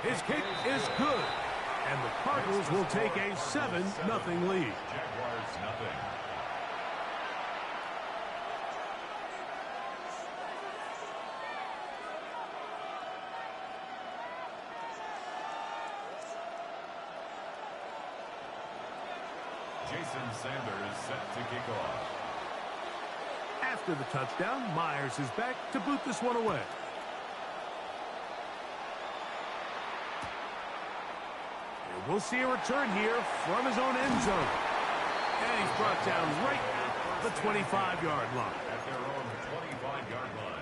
His kick is good. And the Cardinals will take a 7-0 lead. Jaguars nothing. Jason Sanders set to kick off. After the touchdown, Myers is back to boot this one away. And we'll see a return here from his own end zone. And he's brought down right at the 25-yard line. At their own 25-yard line.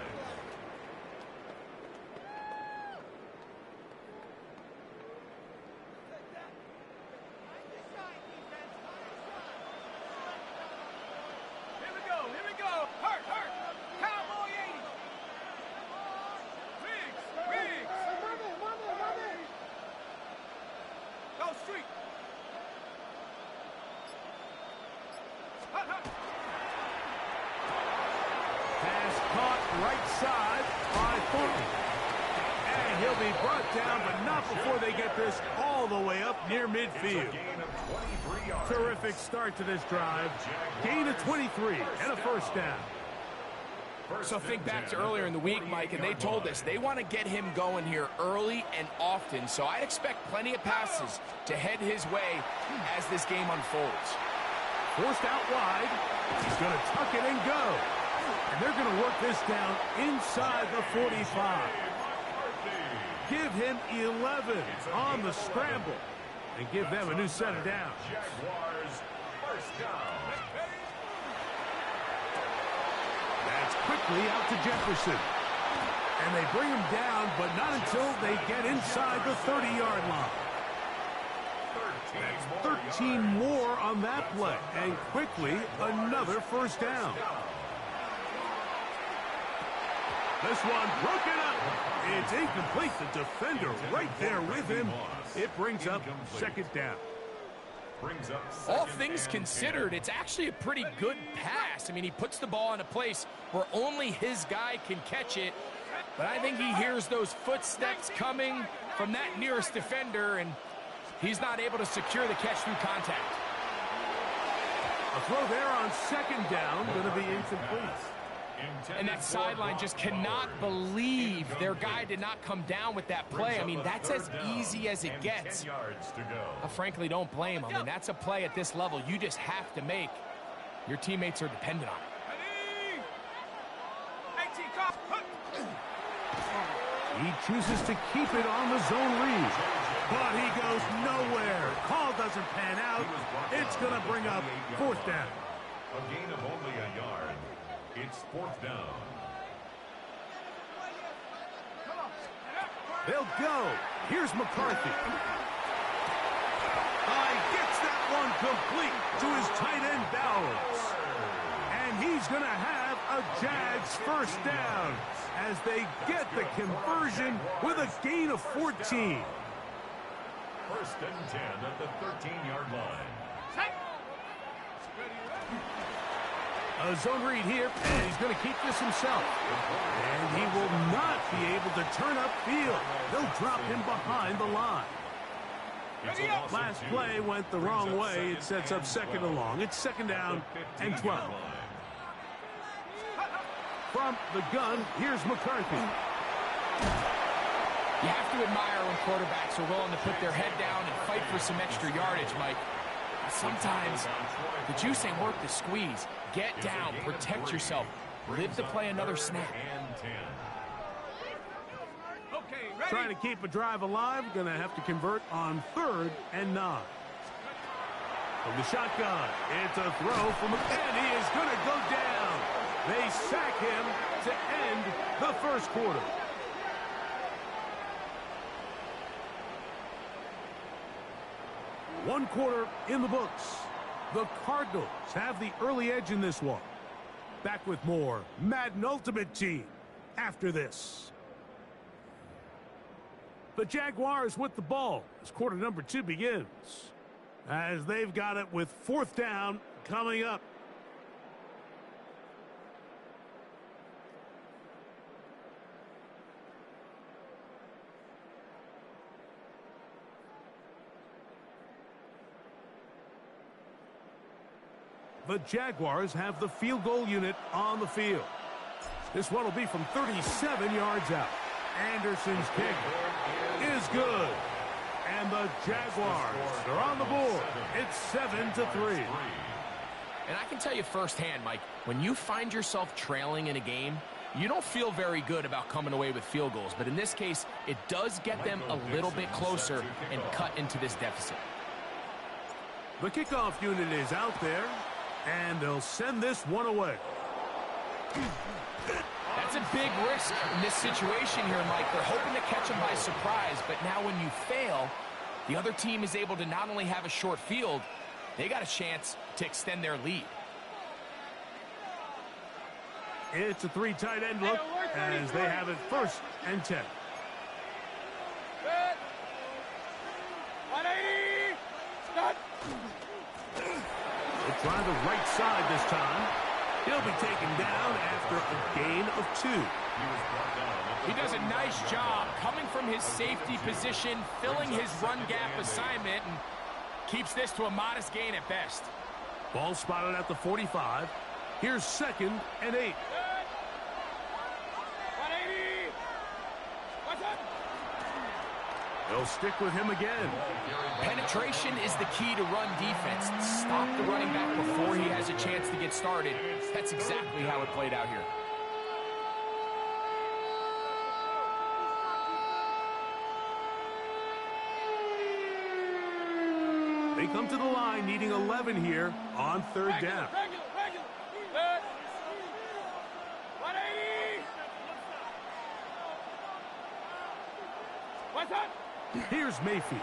Pass caught right side by Thornton. And he'll be brought down, but not before they get this all the way up near midfield. Gain of 23 yards. Terrific start to this drive. Gain of 23 and a first down. So think back to earlier in the week, Mike, and they told us they want to get him going here early and often. So I'd expect plenty of passes to head his way as this game unfolds. Forced out wide. He's going to tuck it and go. And they're going to work this down inside the 45. Give him 11 on the scramble and give them a new set of downs. Jaguars first down. That's quickly out to Jefferson. And they bring him down, but not until they get inside the 30-yard line. 13 more on that play, and quickly another first down. This one broken up. It's incomplete. The defender right there with him. It brings up second down. All things considered, it's actually a pretty good pass. I mean, he puts the ball in a place where only his guy can catch it. But I think he hears those footsteps coming from that nearest defender, and he's not able to secure the catch through contact. A throw there on second down, going to be incomplete. And that sideline just cannot believe their guy did not come down with that play. I mean, that's as easy as it gets. I frankly don't blame him. I mean, that's a play at this level you just have to make. Your teammates are dependent on it. He chooses to keep it on the zone read. But he goes nowhere. Call doesn't pan out. It's going to bring up fourth down. A gain of only a yard. It's fourth down. They'll go. Here's McCarthy. Gets that one complete to his tight end Bowers. And he's going to have a Jags first down as they get the conversion with a gain of 14. First and 10 at the 13-yard line. A zone read here, and he's going to keep this himself. And he will not be able to turn upfield. They'll drop him behind the line. Last play went the wrong way. It sets up second and long. It's second down and 12. From the gun, here's McCarthy. You have to admire when quarterbacks are willing to put their head down and fight for some extra yardage, Mike. Sometimes the juice ain't worth the squeeze. Get down, protect yourself, live to play another snap. Trying to keep a drive alive, going to have to convert on 3rd and 9. From the shotgun, it's a throw from and he is going to go down. They sack him to end the first quarter. One quarter in the books. The Cardinals have the early edge in this one. Back with more Madden Ultimate Team after this. The Jaguars with the ball as quarter number 2 begins. As they've got it with fourth down coming up. The Jaguars have the field goal unit on the field. This one will be from 37 yards out. Anderson's kick is good. And the Jaguars are on the board. It's 7-3. And I can tell you firsthand, Mike, when you find yourself trailing in a game, you don't feel very good about coming away with field goals. But in this case, it does get them a little bit closer and cut into this deficit. The kickoff unit is out there, and they'll send this one away. That's a big risk in this situation here, Mike. They're hoping to catch him by surprise, but now when you fail, the other team is able to not only have a short field, they got a chance to extend their lead. It's a three tight end look as they have it 1st and 10. Good. 180. Start. They'll try the right side this time. He'll be taken down after a gain of 2. He does a nice job coming from his safety position, filling his run gap assignment, and keeps this to a modest gain at best. Ball spotted at the 45. Here's 2nd and 8. 180. What's up? They'll stick with him again. Penetration is the key to run defense. Stop the running back before he has a chance to get started. That's exactly how it played out here. They come to the line needing 11 here on 3rd down. Regular. Good. 180. What's up? Here's Mayfield.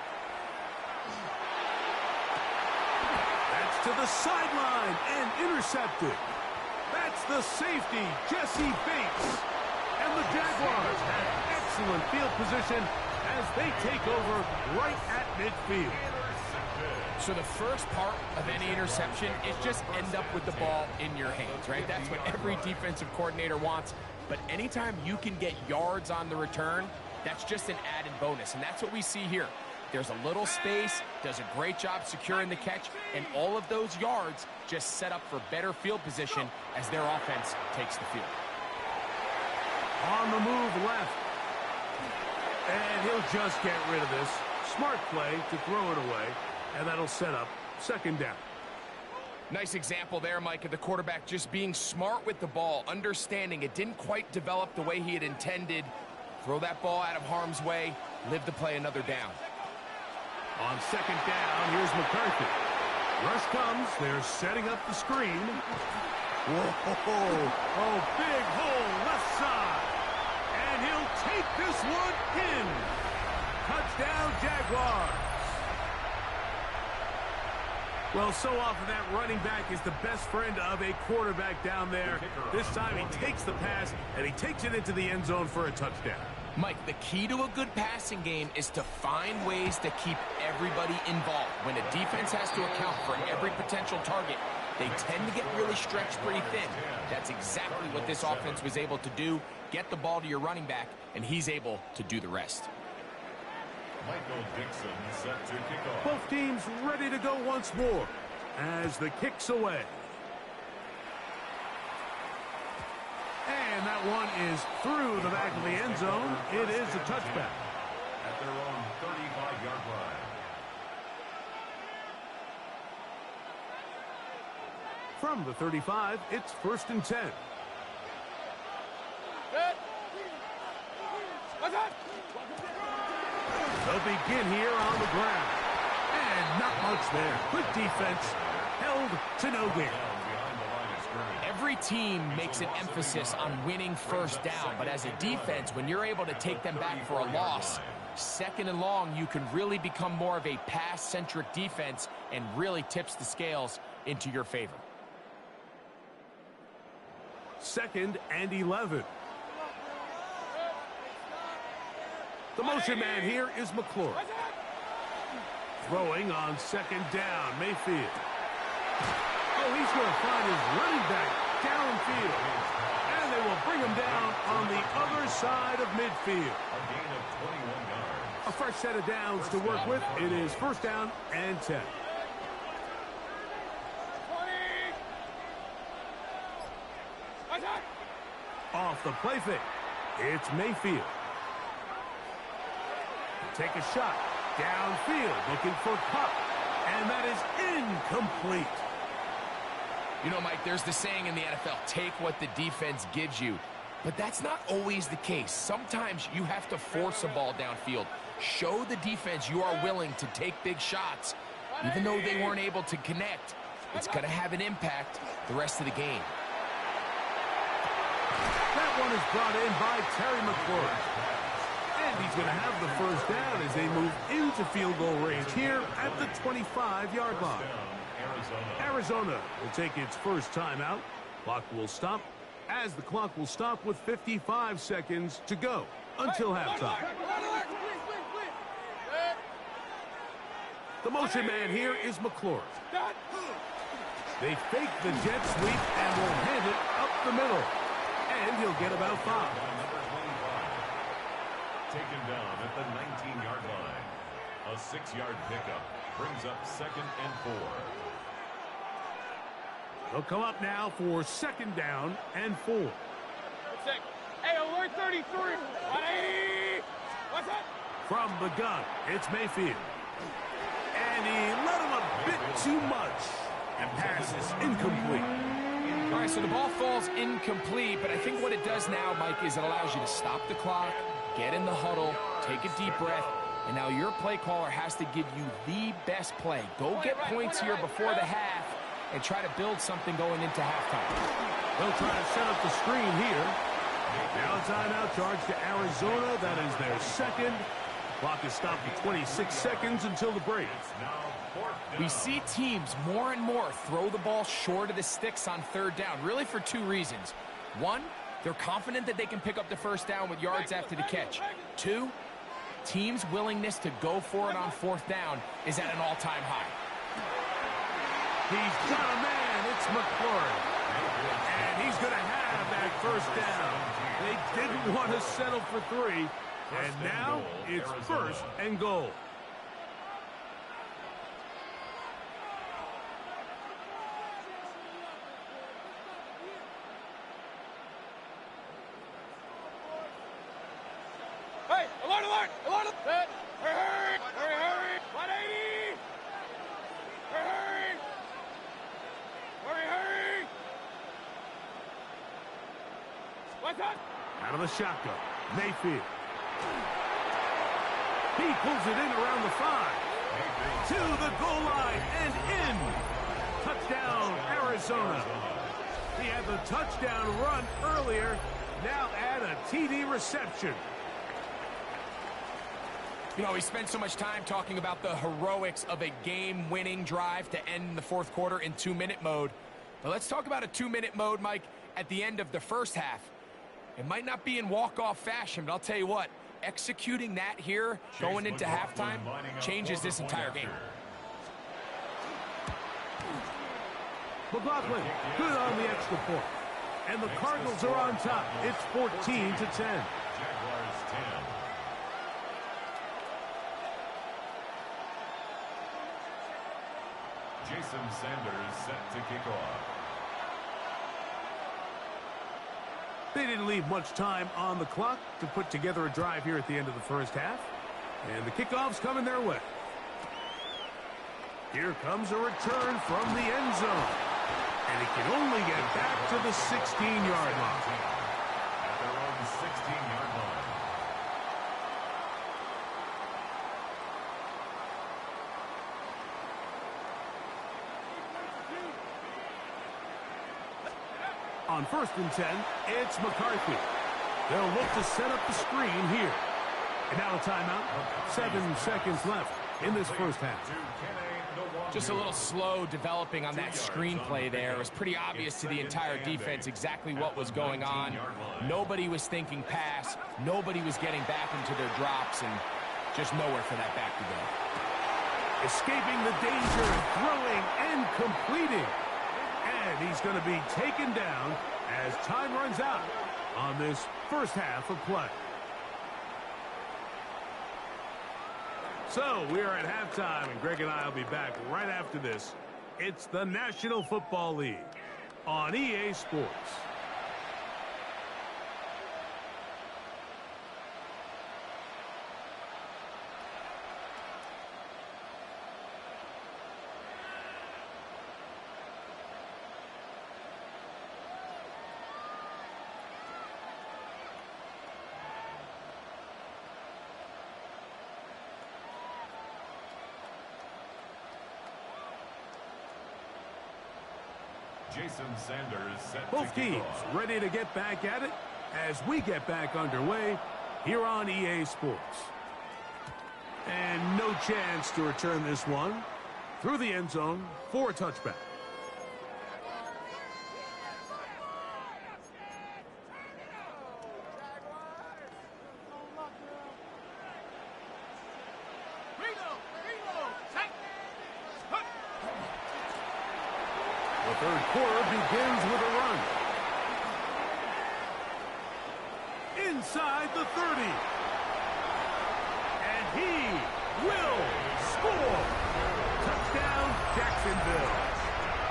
That's to the sideline and intercepted. That's the safety, Jesse Bates. And the Jaguars have excellent field position as they take over right at midfield. So the first part of any interception is just end up with the ball in your hands, right? That's what every defensive coordinator wants. But anytime you can get yards on the return, that's just an added bonus. And that's what we see here. There's a little space, does a great job securing the catch, and all of those yards just set up for better field position as their offense takes the field. On the move left. And he'll just get rid of this. Smart play to throw it away. And that'll set up 2nd down. Nice example there, Mike, of the quarterback just being smart with the ball, understanding it didn't quite develop the way he had intended. Throw that ball out of harm's way, live to play another down. On 2nd down, here's McCarthy. Rush comes, they're setting up the screen. Whoa, oh, big hole left side. And he'll take this one in. Touchdown, Jaguars. Well, so often that running back is the best friend of a quarterback down there. This time he takes the pass, and he takes it into the end zone for a touchdown. Mike, the key to a good passing game is to find ways to keep everybody involved. When a defense has to account for every potential target, they tend to get really stretched pretty thin. That's exactly what this offense was able to do. Get the ball to your running back, and he's able to do the rest. Michael Dixon set to kick off. Both teams ready to go once more as the kick's away. And that one is through the back of the end zone. It is a touchback. At their own 35-yard line. From the 35, it's 1st and 10. Good. What's up? They'll begin here on the ground. And not much there. Good defense. Held to no gain. Behind the line of scrimmage. Every team makes an emphasis on winning 1st down, but as a defense, when you're able to take them back for a loss, 2nd and long, you can really become more of a pass-centric defense and really tips the scales into your favor. 2nd and 11. The motion man here is McClure. Throwing on 2nd down, Mayfield. Oh, he's going to find his running back downfield. And they will bring him down on the other side of midfield. A gain of 21 yards. A fresh set of downs to work with. It is 1st down and 10. 20. the play fake. It's Mayfield. Take a shot. Downfield, looking for Kupp. And that is incomplete. You know, Mike, there's the saying in the NFL, take what the defense gives you. But that's not always the case. Sometimes you have to force a ball downfield. Show the defense you are willing to take big shots. Even though they weren't able to connect, it's going to have an impact the rest of the game. That one is brought in by Terry McLaurin. And he's going to have the first down as they move into field goal range here at the 25-yard line. Arizona will take its first timeout. Clock will stop as the clock will stop with 55 seconds to go until halftime. The motion man here is McLaurin. They fake the jet sweep and will hand it up the middle. And he'll get about 5. Taken down at the 19-yard line. A 6-yard pickup brings up 2nd and 4. They'll come up now for 2nd down and 4. Hey, alert 33. 180. What's that? From the gun, it's Mayfield. And he let him a bit too much. And pass is incomplete. All right, so the ball falls incomplete, but I think what it does now, Mike, is it allows you to stop the clock, get in the huddle, take a deep breath, and now your play caller has to give you the best play. Go get points here before the half and try to build something going into halftime. They'll try to set up the screen here. Now a timeout charge to Arizona. That is their second. Clock is stopped at 26 seconds until the break. We see teams more and more throw the ball short of the sticks on 3rd down, really for 2 reasons. 1, they're confident that they can pick up the first down with yards after the catch. 2, teams' willingness to go for it on 4th down is at an all-time high. He's got a man. It's McLaurin. And he's going to have that first down. They didn't want to settle for 3. And now it's 1st and goal. Hey, alert, alert, alert. Hurry, hurry, hurry, hurry. 180. Hurry, hurry. Hurry, hurry. What's that? Out of the shotgun, Mayfield. He pulls it in around the 5. To the goal line and in. Touchdown, Arizona. He had the touchdown run earlier. Now add a TD reception. You know, we spent so much time talking about the heroics of a game-winning drive to end in the 4th quarter in 2-minute mode. But let's talk about a 2-minute mode, Mike, at the end of the first half. It might not be in walk-off fashion, but I'll tell you what, executing that here, going into halftime, changes this entire game. McLaughlin, good on the extra point. And the Cardinals are on top. It's 14-10. Jaguars 10. Jason Sanders set to kick off. They didn't leave much time on the clock to put together a drive here at the end of the first half. And the kickoff's coming their way. Here comes a return from the end zone. And he can only get back to the 16-yard line. At their own 16-yard line. On 1st and 10, it's McCarthy. They'll look to set up the screen here. And now a timeout. 7 seconds left in this first half. Just a little slow developing on that screenplay there. It was pretty obvious to the entire defense exactly what was going on. Nobody was thinking pass. Nobody was getting back into their drops, and just nowhere for that back to go. Escaping the danger, throwing and completing. And he's going to be taken down as time runs out on this first half of play. So we are at halftime, and Greg and I will be back right after this. It's the National Football League on EA Sports. Jason Sanders set Both to kick teams off. ready to get back at it as we get back underway here on EA Sports. And no chance to return this one through the end zone for a touchback. The third quarter begins with a run. Inside the 30. And he will score. Touchdown, Jacksonville.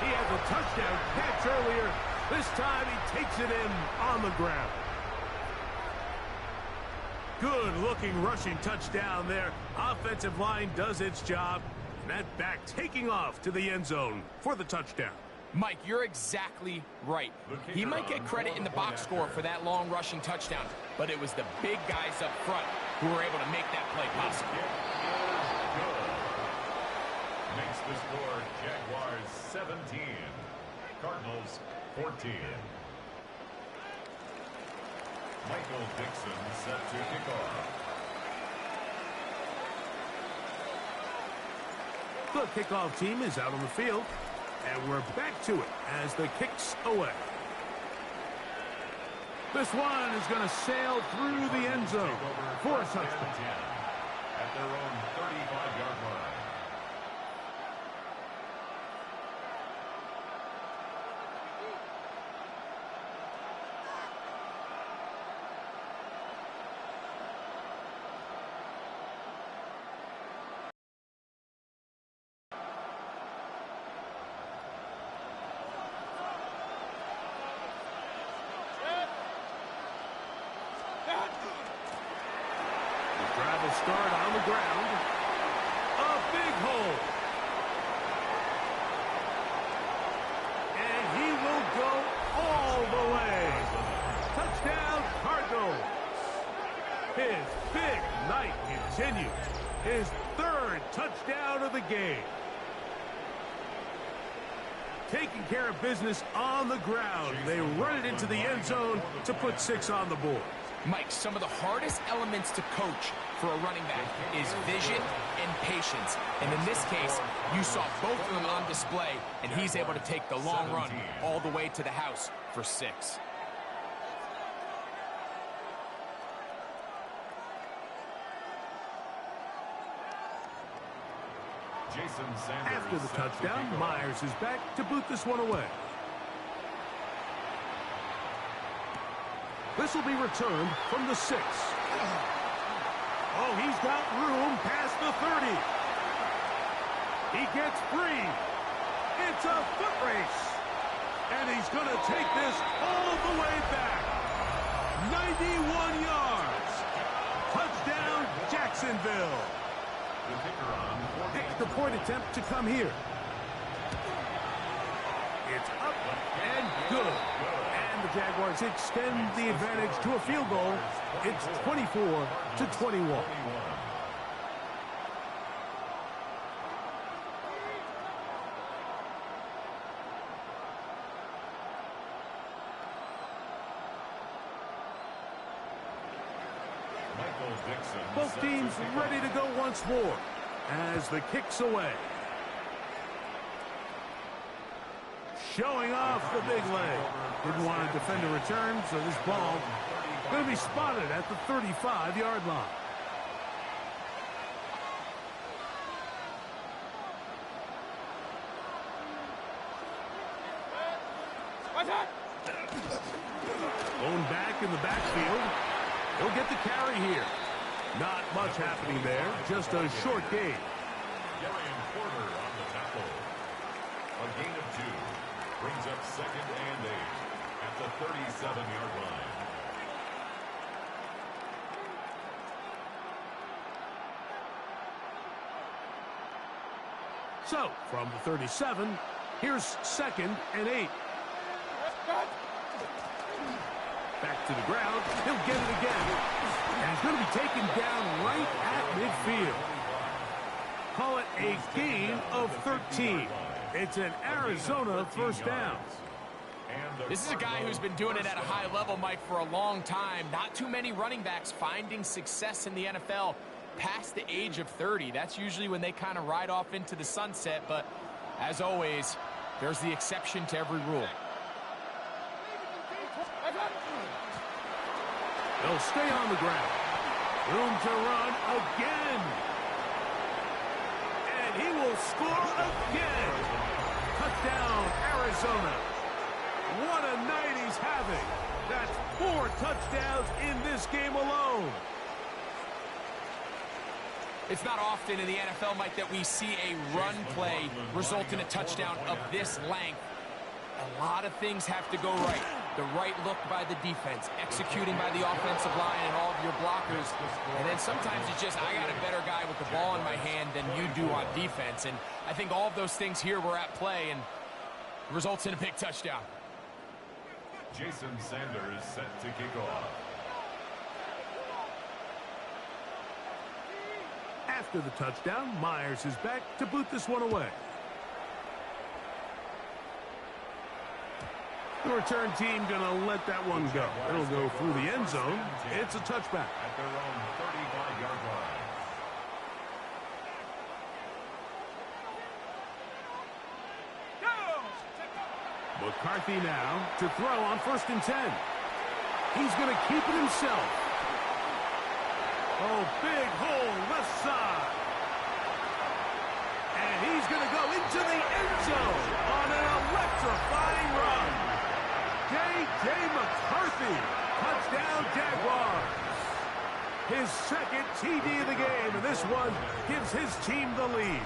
He has a touchdown catch earlier. This time he takes it in on the ground. Good-looking rushing touchdown there. Offensive line does its job. And that back taking off to the end zone for the touchdown. Mike, you're exactly right. He might get credit in the box score for that long rushing touchdown, but it was the big guys up front who were able to make that play possible. Makes the score Jaguars 17, Cardinals 14. Michael Dixon set to kick off. The kickoff team is out on the field. And we're back to it as the kick's away. This one is going to sail through the end zone for a touchdown. At their own 35-yard line. Drive will start on the ground. A big hole. And he will go all the way. Touchdown, Cardinals. His big night continues. His third touchdown of the game. Taking care of business on the ground. They run it into the end zone to put 6 on the board. Mike, some of the hardest elements to coach for a running back is vision and patience. And in this case, you saw both of them on display, and he's able to take the long run all the way to the house for 6. Jason Sanders. After the touchdown, Myers is back to boot this one away. This will be returned from the 6. Oh, he's got room past the 30. He gets free. It's a foot race. And he's going to take this all the way back. 91 yards. Touchdown, Jacksonville. Extra point attempt to come here. It's up and good. And the Jaguars extend the advantage to a field goal. It's 24-21. Both teams ready to go once more as the kick's away. Showing off the big leg. Didn't want to defend a return, so this ball going to be spotted at the 35-yard line. Going back in the backfield. He'll get the carry here. Not much happening there. Just a short gain. Darian Porter on the tackle. A gain of 2. Brings up 2nd and 8 at the 37-yard line. So, from the 37, here's 2nd and 8. Back to the ground. He'll get it again. And it's going to be taken down right at midfield. Call it a gain of 13. It's an Arizona first down. This is a guy who's been doing it at a high level, Mike, for a long time. Not too many running backs finding success in the NFL past the age of 30. That's usually when they kind of ride off into the sunset, but as always, there's the exception to every rule. They'll stay on the ground. Room to run again. And he will score again. Touchdown, Arizona. What a night he's having. That's 4 touchdowns in this game alone. It's not often in the NFL, Mike, that we see a run play result in a touchdown of this length. A lot of things have to go right. The right look by the defense, executing by the offensive line and all of your blockers. And then sometimes it's just, I got a better guy with the ball in my hand than you do on defense. And I think all of those things here were at play and results in a big touchdown. Jason Sanders set to kick off. After the touchdown, Myers is back to boot this one away. The return team gonna let that one go. It'll go through the end zone. It's a touchback. At their own 35-yard line. McCarthy now to throw on 1st and 10. He's gonna keep it himself. Oh, big hole left side. And he's gonna go into the end zone on an electrifying run. J.J. McCarthy, touchdown Jaguars. His 2nd TD of the game, and this one gives his team the lead.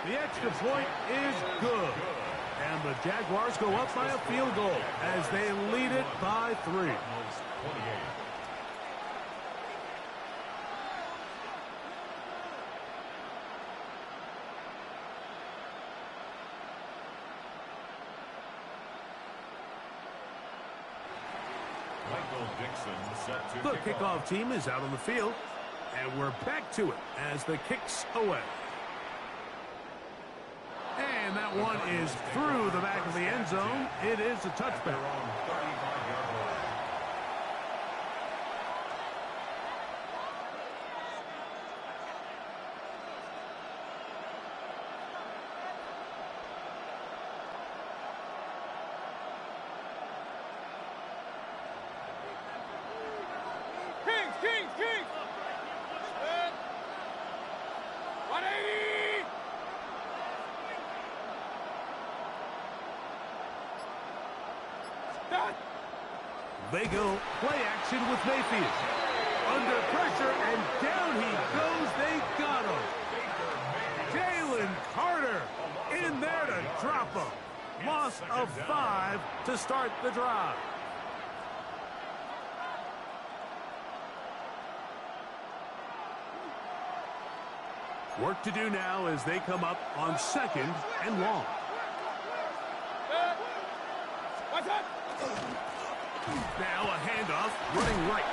The extra point is good. And the Jaguars go up by a field goal as they lead it by 3. The kickoff team is out on the field, and we're back to it as the kick's away. And that one is through the back of the end zone. It is a touchback. Kings! 180! They go play action with Mayfield. Under pressure, and down he goes. They got him. Jalen Carter in there to drop him. Loss of 5 to start the drive. Work to do now as they come up on 2nd and long. Now a handoff, running right.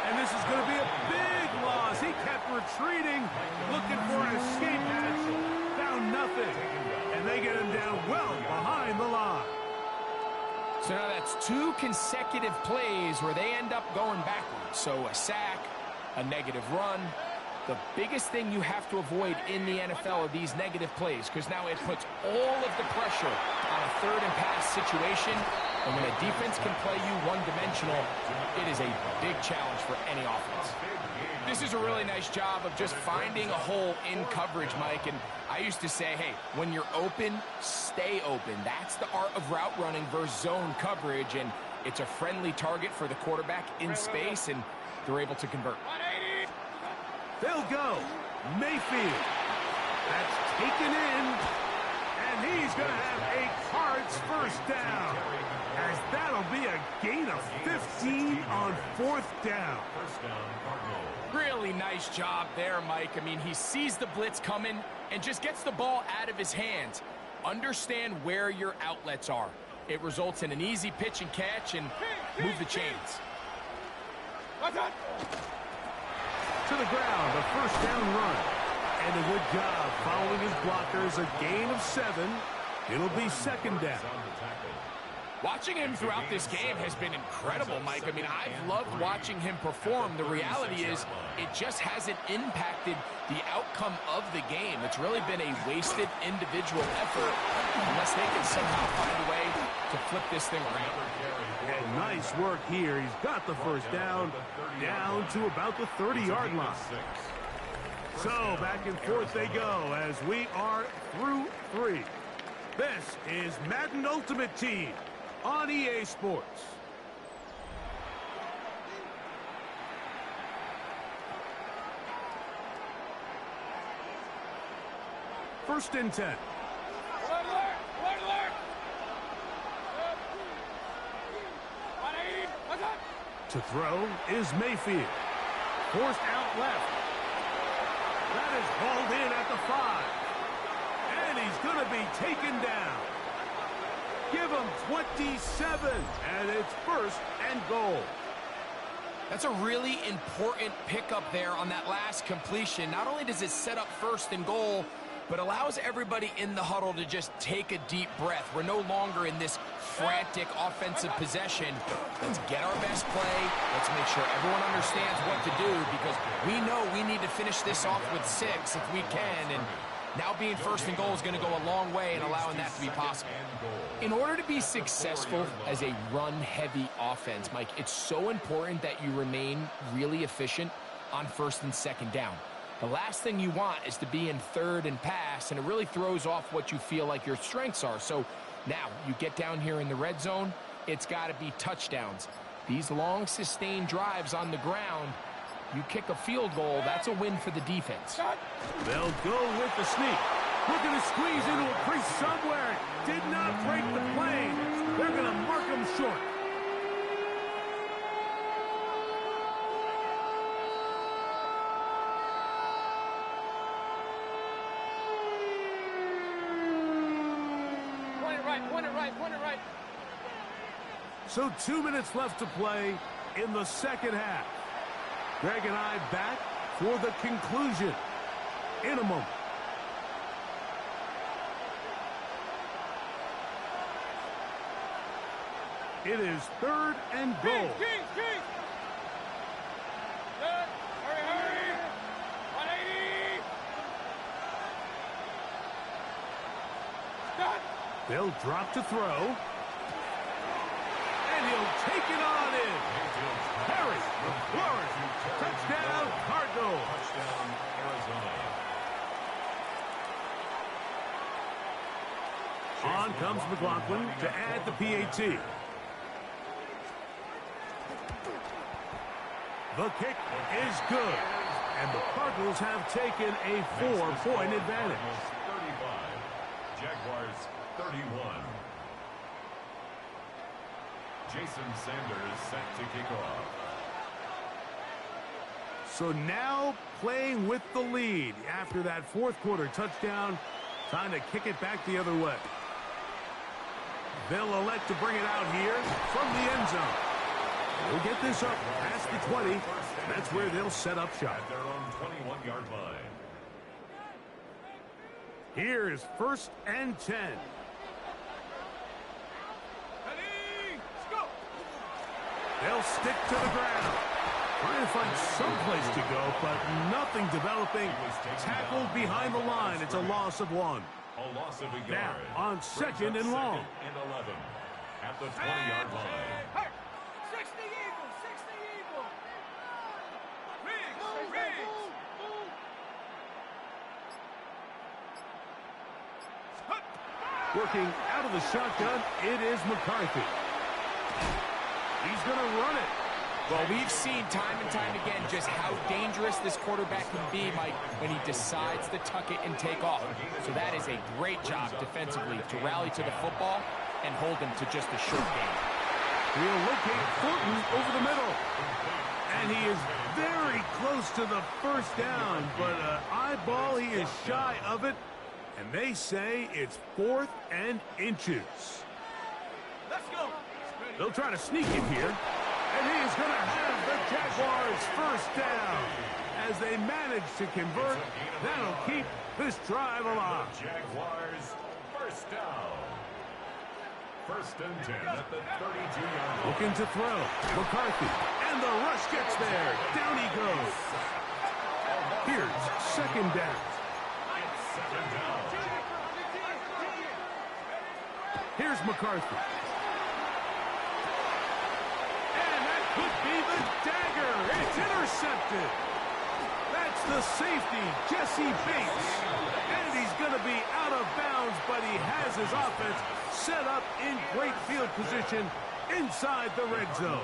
And this is going to be a big loss. He kept retreating, looking for an escape hatch. Found nothing. And they get him down well behind the line. So now that's 2 consecutive plays where they end up going backwards. So a sack, a negative run. The biggest thing you have to avoid in the NFL are these negative plays, because now it puts all of the pressure on a 3rd and pass situation. And when a defense can play you one-dimensional, it is a big challenge for any offense. This is a really nice job of just finding a hole in coverage, Mike. And I used to say, hey, when you're open, stay open. That's the art of route running versus zone coverage. And it's a friendly target for the quarterback in space, and they're able to convert. They'll go. Mayfield. That's taken in. And he's going to have a Cards first down. As that'll be a gain of 15 on 4th down. Really nice job there, Mike. I mean, he sees the blitz coming and just gets the ball out of his hands. Understand where your outlets are. It results in an easy pitch and catch and move the chains. To the ground, a 1st down run. And a good job following his blockers, a gain of 7. It'll be second down. Watching him throughout this game has been incredible, Mike. I mean, I've loved watching him perform. The reality is it just hasn't impacted the outcome of the game. It's really been a wasted individual effort unless they can somehow find a way to flip this thing around. And nice work here. He's got the first down to about the 30-yard line. So back and forth they go as we are through 3. This is Madden Ultimate Team on EA Sports. First and 10. Alert, alert, alert, alert. 180, what's up? To throw is Mayfield. Forced out left. That is hauled in at the 5. And he's going to be taken down. Give him 27, and it's first and goal. That's a really important pickup there on that last completion. Not only does it set up first and goal, but allows everybody in the huddle to just take a deep breath. We're no longer in this frantic offensive possession. Let's get our best play. Let's make sure everyone understands what to do because we know we need to finish this off with 6 if we can. And now being first and goal is going to go a long way in allowing that to be possible. In order to be successful as a run-heavy offense, Mike, it's so important that you remain really efficient on first and second down. The last thing you want is to be in third and pass, and it really throws off what you feel like your strengths are. So now you get down here in the red zone, it's got to be touchdowns. These long, sustained drives on the ground, you kick a field goal, that's a win for the defense. They'll go with the sneak. Looking to squeeze into a crease somewhere. Did not break the plane. They're going to mark him short. Point it right, point it right, point it right. So 2 minutes left to play in the second half. Greg and I back for the conclusion in a moment. It is third and goal. Kings. Good. Hurry. 180. Stop. They'll drop to throw. And he'll take it on in. Harry, Flores, touchdown, Cardinals. Touchdown, Arizona. On comes McLaughlin to add the PAT. The kick is good, and the Cardinals have taken a 4-point advantage. 35, Jaguars 31. Jason Sanders set to kick off. So now playing with the lead after that fourth quarter touchdown, trying to kick it back the other way. They'll elect to bring it out here from the end zone. They'll get this up past the 20. That's where they'll set up shop. At their own 21-yard line. Here is first and 10. Ready. Let's go. They'll stick to the ground. Trying to find some place to go, but nothing developing. Tackled behind the line. It's a loss of 1. A loss of a yard. Now on second and long. Second and 11 at the 20-yard line. Hey. 60 Eagles. 60 Eagles. Riggs. Working out of the shotgun, it is McCarthy. He's going to run it. Well, we've seen time and time again just how dangerous this quarterback can be, Mike, when he decides to tuck it and take off. So that is a great job defensively to rally to the football and hold him to just a short game. He'll locate Thornton over the middle. And he is very close to the first down, but eyeball, he is shy of it. And they say it's 4th and inches. Let's go. They'll try to sneak it here. And he is going to have the Jaguars first down. As they manage to convert, that'll keep this drive alive. Jaguars first down. First and 10 at the 32-yard line. Looking to throw. McCarthy. And the rush gets there. Down he goes. Here's second down. Second down. Here's McCarthy. And that could be the dagger. It's intercepted. That's the safety, Jesse Bates. And he's going to be out of bounds, but he has his offense set up in great field position inside the red zone.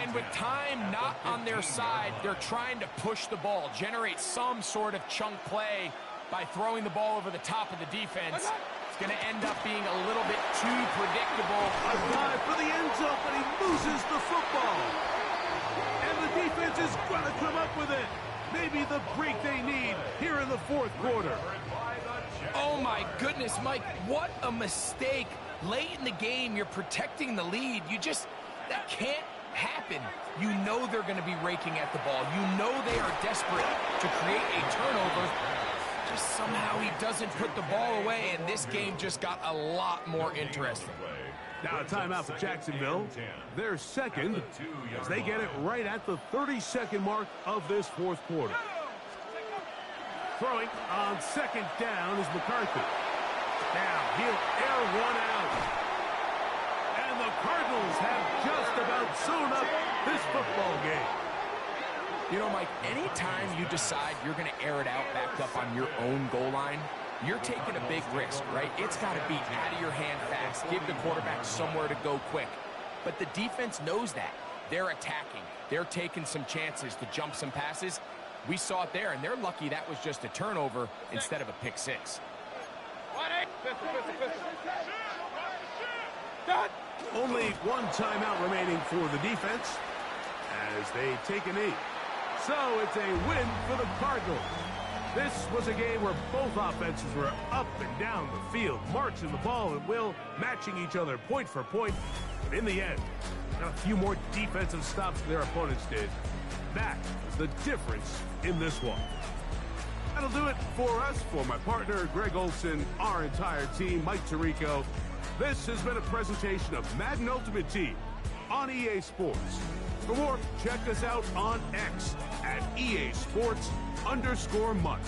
And with time not on their side, they're trying to push the ball, generate some sort of chunk play by throwing the ball over the top of the defense. It's going to end up being a little bit too predictable. A dive for the end zone, but he loses the football. And the defense is going to come up with it. Maybe the break they need here in the fourth quarter. Oh, my goodness, Mike, what a mistake. Late in the game, you're protecting the lead. That can't happen. You know they're going to be raking at the ball. You know they are desperate to create a turnover. Just somehow he doesn't put the ball away, and this game just got a lot more interesting. Now a timeout for Jacksonville. They're second as they get it right at the 32nd mark of this fourth quarter. Throwing on second down is McCarthy. Now he'll air one out. And the Cardinals have just about sewn up this football game. You know, Mike, anytime you decide you're going to air it out back up on your own goal line, you're taking a big risk, right? It's got to be out of your hand fast. Give the quarterback somewhere to go quick. But the defense knows that. They're attacking. They're taking some chances to jump some passes. We saw it there, and they're lucky that was just a turnover instead of a pick six. Only one timeout remaining for the defense as they take a knee. So it's a win for the Cardinals. This was a game where both offenses were up and down the field, marching the ball at will, matching each other point for point. But in the end, got a few more defensive stops than their opponents did. That is the difference in this one. That'll do it for us. For my partner, Greg Olson, our entire team, Mike Tirico, this has been a presentation of Madden Ultimate Team on EA Sports. For more, check us out on X at EA Sports_month.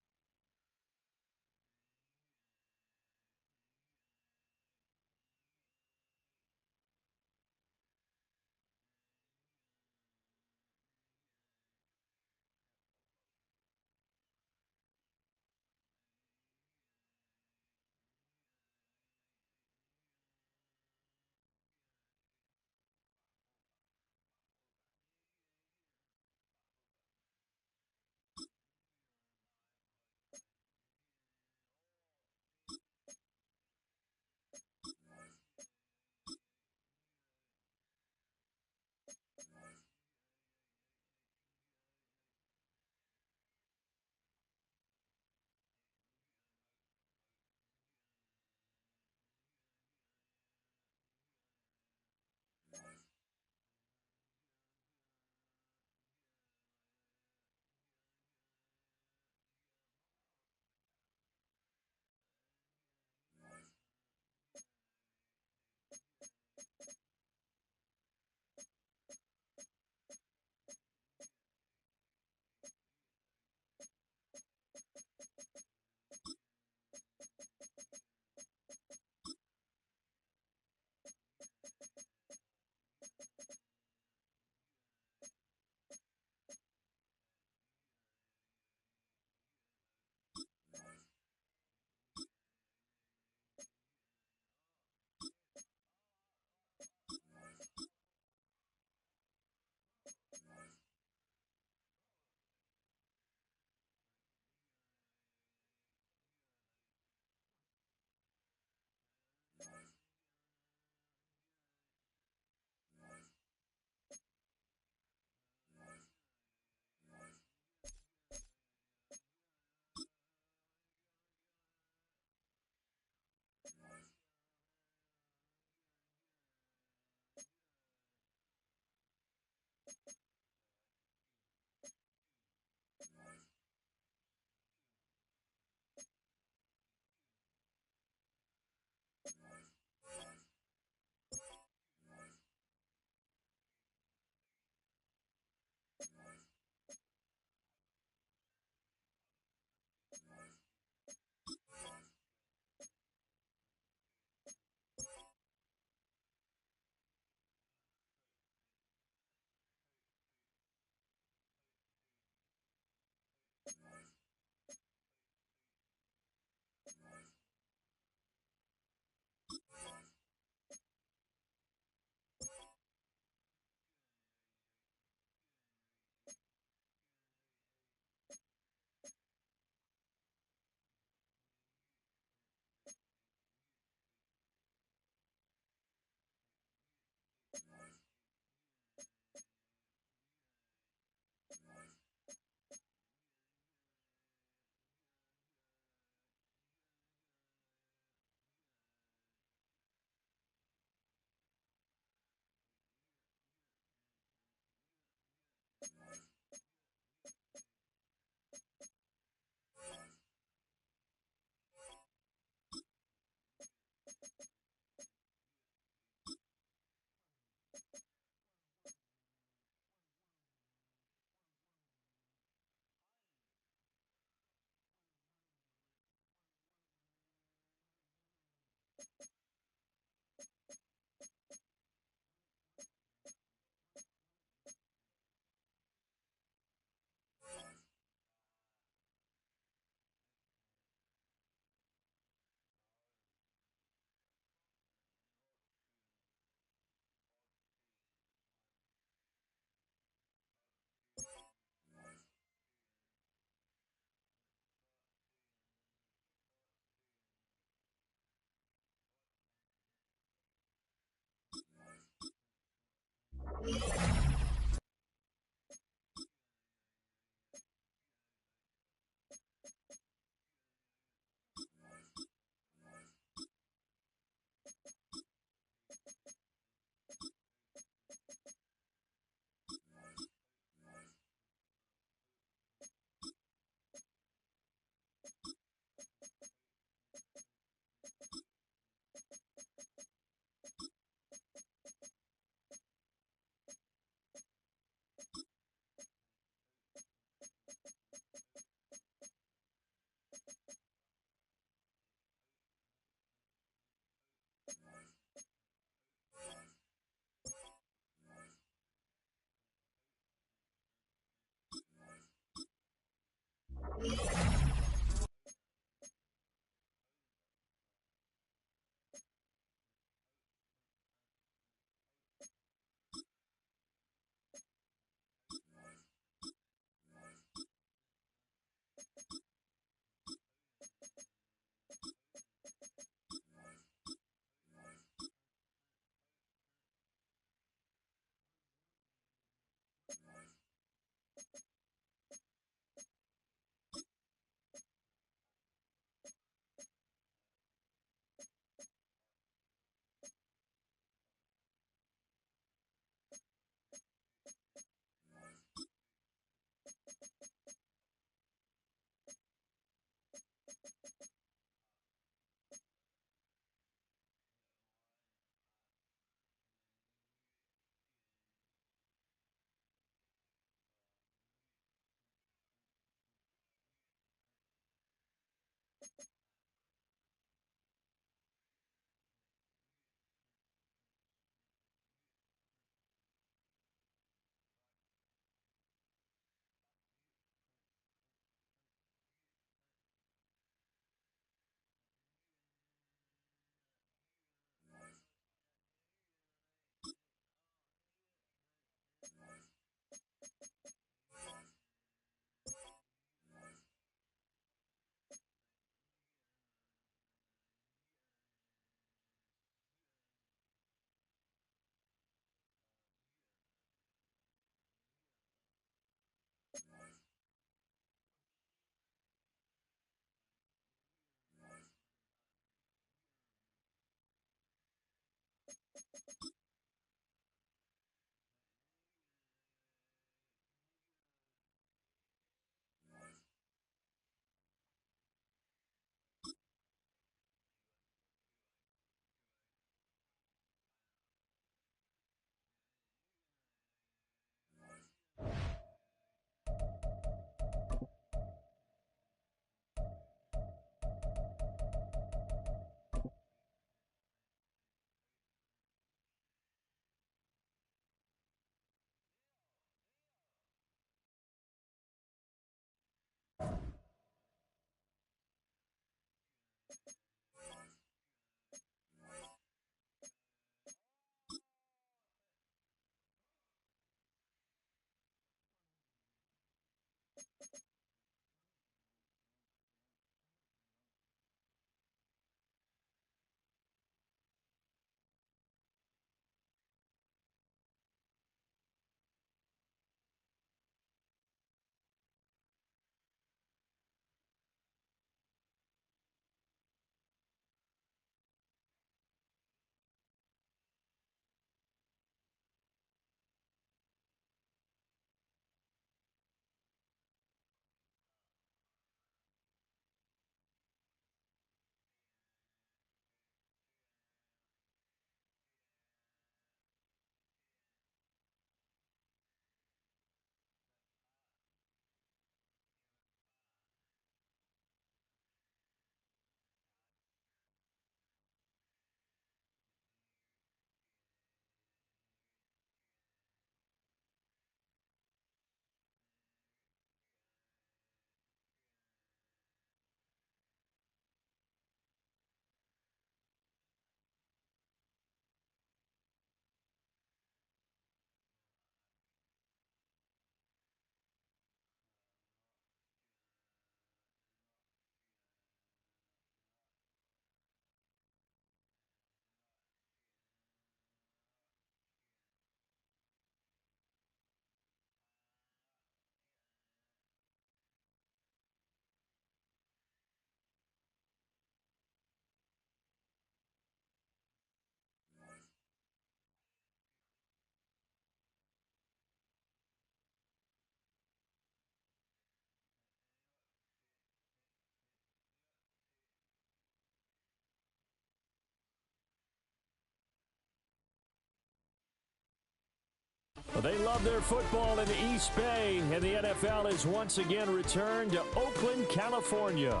Well, they love their football in the East Bay, and the NFL is once again returned to Oakland, California.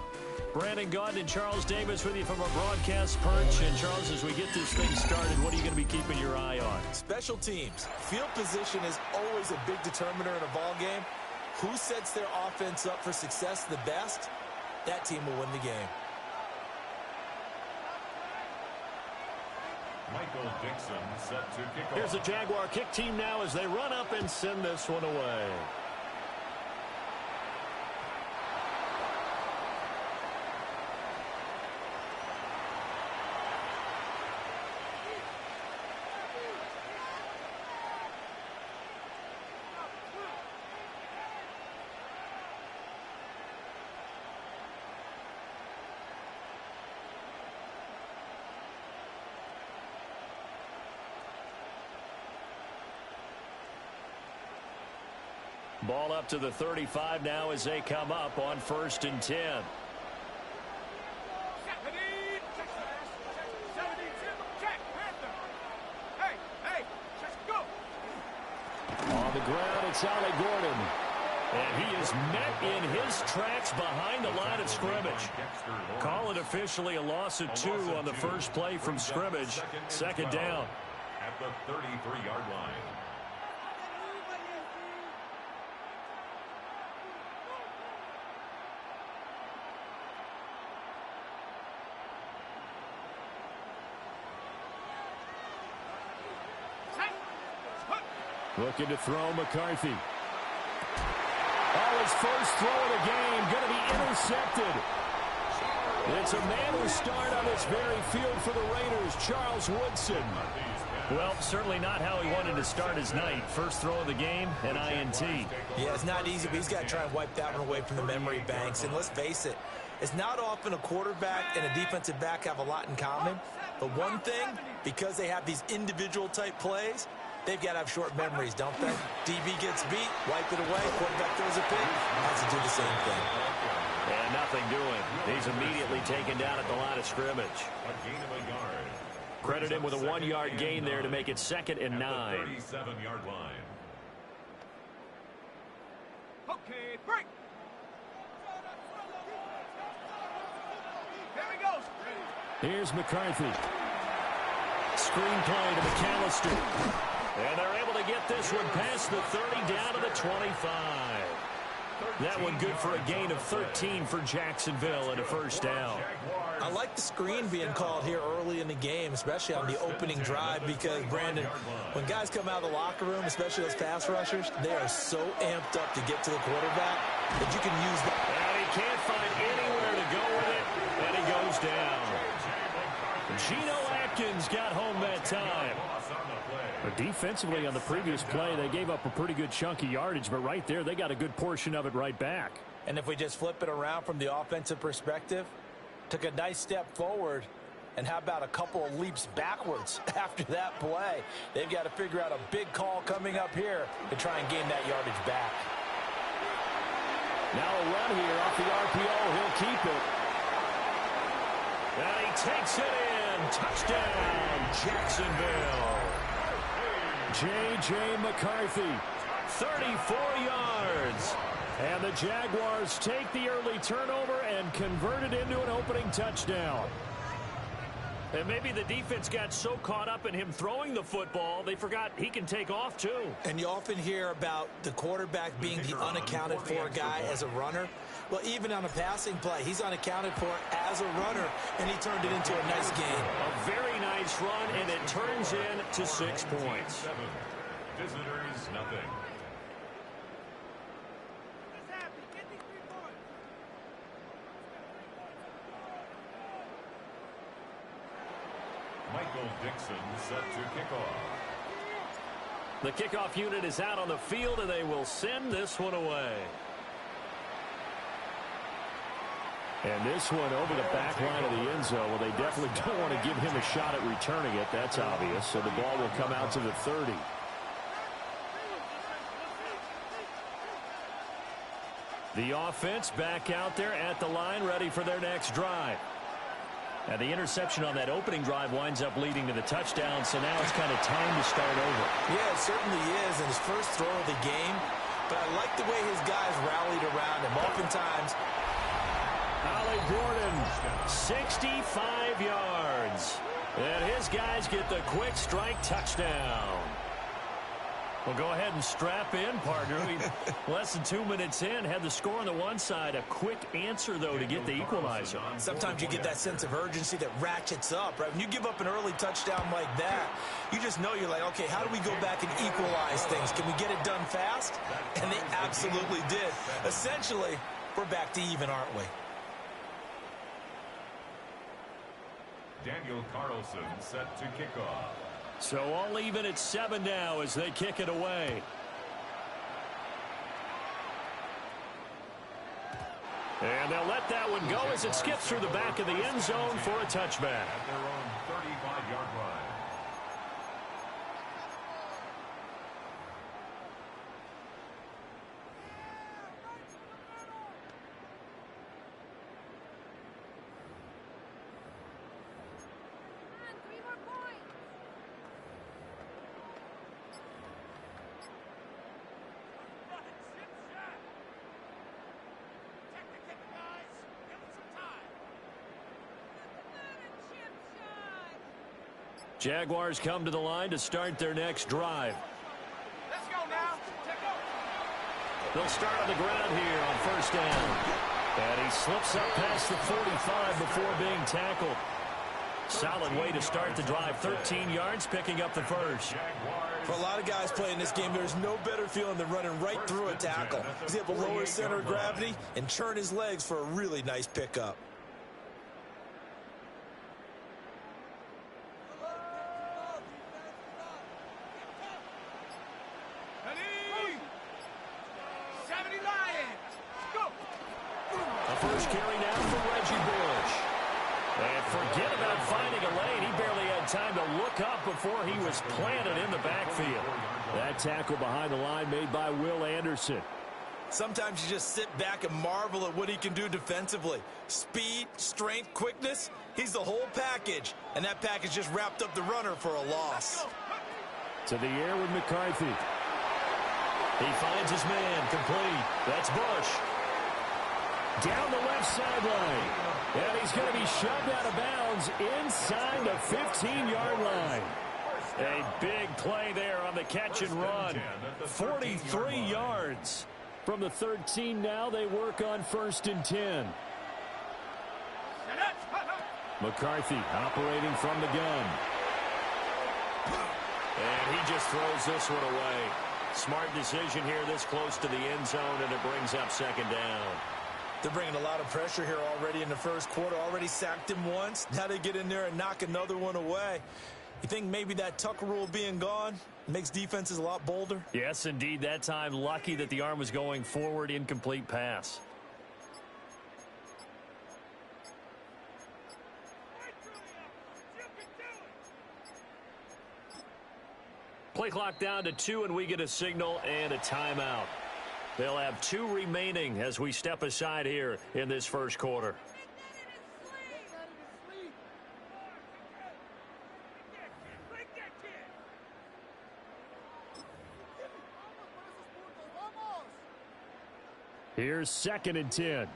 Brandon Gaudin and Charles Davis with you from our broadcast perch. And, Charles, as we get this thing started, what are you going to be keeping your eye on? Special teams. Field position is always a big determiner in a ball game. Who sets their offense up for success the best, that team will win the game. Michael Dixon set to kick off. Here's the Jaguar kick team now as they run up and send this one away. Ball up to the 35 now as they come up on 1st and 10. On the ground, it's Ali Gordon. And he is met in his tracks behind the line of scrimmage. Call it officially a loss of 2 on the first play from scrimmage. Second down. At the 33-yard line. Looking to throw McCarthy. Oh, his first throw of the game going to be intercepted. It's a man-who start on this very field for the Raiders, Charles Woodson. Well, certainly not how he wanted to start his night. First throw of the game, an INT. Yeah, it's not easy, but he's got to try and wipe that one away from the memory banks. And let's face it, it's not often a quarterback and a defensive back have a lot in common. But one thing, because they have these individual type plays, they've got to have short memories, don't they? DB gets beat, wipe it away, quarterback throws a pick, has to do the same thing. And nothing doing. He's immediately taken down at the line of scrimmage. A gain of a yard. Credit him with a 1-yard gain there to make it 2nd and 9. 37-yard line. Okay, break. Here he goes. Here's McCarthy. Screenplay to McAllister. And they're able to get this one past the 30 down to the 25. That one good for a gain of 13 for Jacksonville and a first down. I like the screen being called here early in the game, especially on the opening drive, because, Brandon, when guys come out of the locker room, especially those pass rushers, they are so amped up to get to the quarterback that you can use that. And he can't find anywhere to go with it, and he goes down. Geno Atkins got home that time. But defensively on the previous play, they gave up a pretty good chunk of yardage, but right there, they got a good portion of it right back. And if we just flip it around from the offensive perspective, took a nice step forward, and how about a couple of leaps backwards after that play? They've got to figure out a big call coming up here to try and gain that yardage back. Now a run here off the RPO. He'll keep it. And he takes it in. Touchdown, Jacksonville. J.J. McCarthy, 34 yards. And the Jaguars take the early turnover and convert it into an opening touchdown. And maybe the defense got so caught up in him throwing the football, they forgot he can take off too. And you often hear about the quarterback being the unaccounted for guy as a runner. Well, even on a passing play, he's unaccounted for as a runner, and he turned it into a nice gain. A very nice run, and it turns into 6 points. Visitors, nothing. Michael Dixon set to kick off. The kickoff unit is out on the field, and they will send this one away. And this one over the back line of the end zone. Well, they definitely don't want to give him a shot at returning it. That's obvious. So the ball will come out to the 30. The offense back out there at the line, ready for their next drive. And the interception on that opening drive winds up leading to the touchdown, so now it's kind of time to start over. Yeah, it certainly is in his first throw of the game, but I like the way his guys rallied around him. Oftentimes, Ollie Gordon, 65 yards. And his guys get the quick strike touchdown. Well, go ahead and strap in, partner. Less than 2 minutes in, had the score on the one side. A quick answer, though, to get the equalizer. Sometimes you get that sense of urgency that ratchets up, right? When you give up an early touchdown like that, you just know you're like, okay, how do we go back and equalize things? Can we get it done fast? And they absolutely did. Essentially, we're back to even, aren't we? Daniel Carlson set to kick off. So all even at 7 now as they kick it away. And they'll let that one go as it skips through the back of the end zone for a touchback. At their own 35-yard line. Jaguars come to the line to start their next drive. Let's go now. They'll start on the ground here on first down. And he slips up past the 45 before being tackled. Solid way to start the drive. 13 yards, picking up the first. For a lot of guys playing this game, there's no better feeling than running right through a tackle. He's able to lower his center of gravity and turn his legs for a really nice pickup. First carry now for Reggie Bush. And forget about finding a lane. He barely had time to look up before he was planted in the backfield. That tackle behind the line made by Will Anderson. Sometimes you just sit back and marvel at what he can do defensively. Speed, strength, quickness, he's the whole package. And that package just wrapped up the runner for a loss. To the air with McCarthy. He finds his man, complete. That's Bush. Down the left sideline. And he's going to be shoved out of bounds inside the 15-yard line. A big play there on the catch and run. 43 yards. From the 13 now, they work on 1st and 10. McCarthy operating from the gun. And he just throws this one away. Smart decision here this close to the end zone, and it brings up 2nd down. They're bringing a lot of pressure here already in the first quarter. Already sacked him once. Now they get in there and knock another one away. You think maybe that Tucker rule being gone makes defenses a lot bolder? Yes, indeed. That time, lucky that the arm was going forward. Incomplete pass. Play clock down to 2, and we get a signal and a timeout. They'll have 2 remaining as we step aside here in this first quarter. Here's 2nd and 10.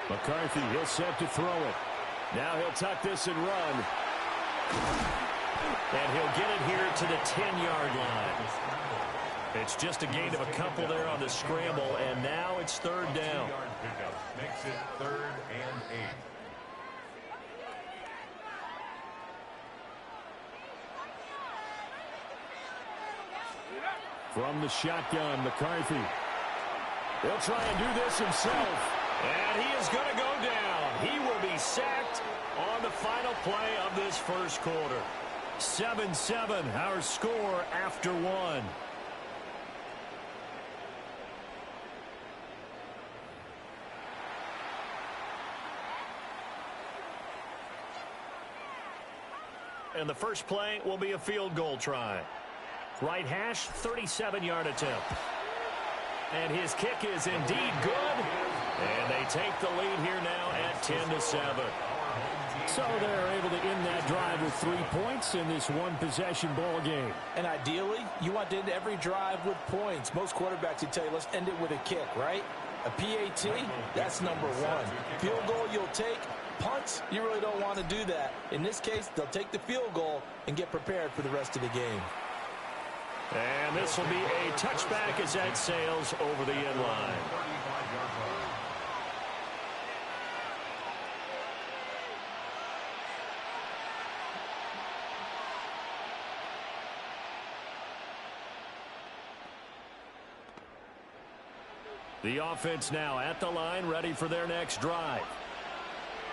McCarthy, he'll set to throw it. Now he'll tuck this and run. And he'll get it here to the 10-yard line. It's just a gain of a couple there on the scramble, and now it's 3rd down. Makes it 3rd and 8. From the shotgun, McCarthy. He'll try and do this himself. And he is going to go down. He will be sacked on the final play of this first quarter. 7-7, our score after 1. And the first play will be a field goal try. Right hash, 37-yard attempt. And his kick is indeed good. And they take the lead here now at 10-7. So they're able to end that drive with 3 points in this one-possession ball game. And ideally, you want to end every drive with points. Most quarterbacks would tell you, let's end it with a kick, right? A PAT, that's number one. Field goal you'll take. Punts, you really don't want to do that. In this case, they'll take the field goal and get prepared for the rest of the game. And this will be a touchback as that sails over the end line. The offense now at the line, ready for their next drive.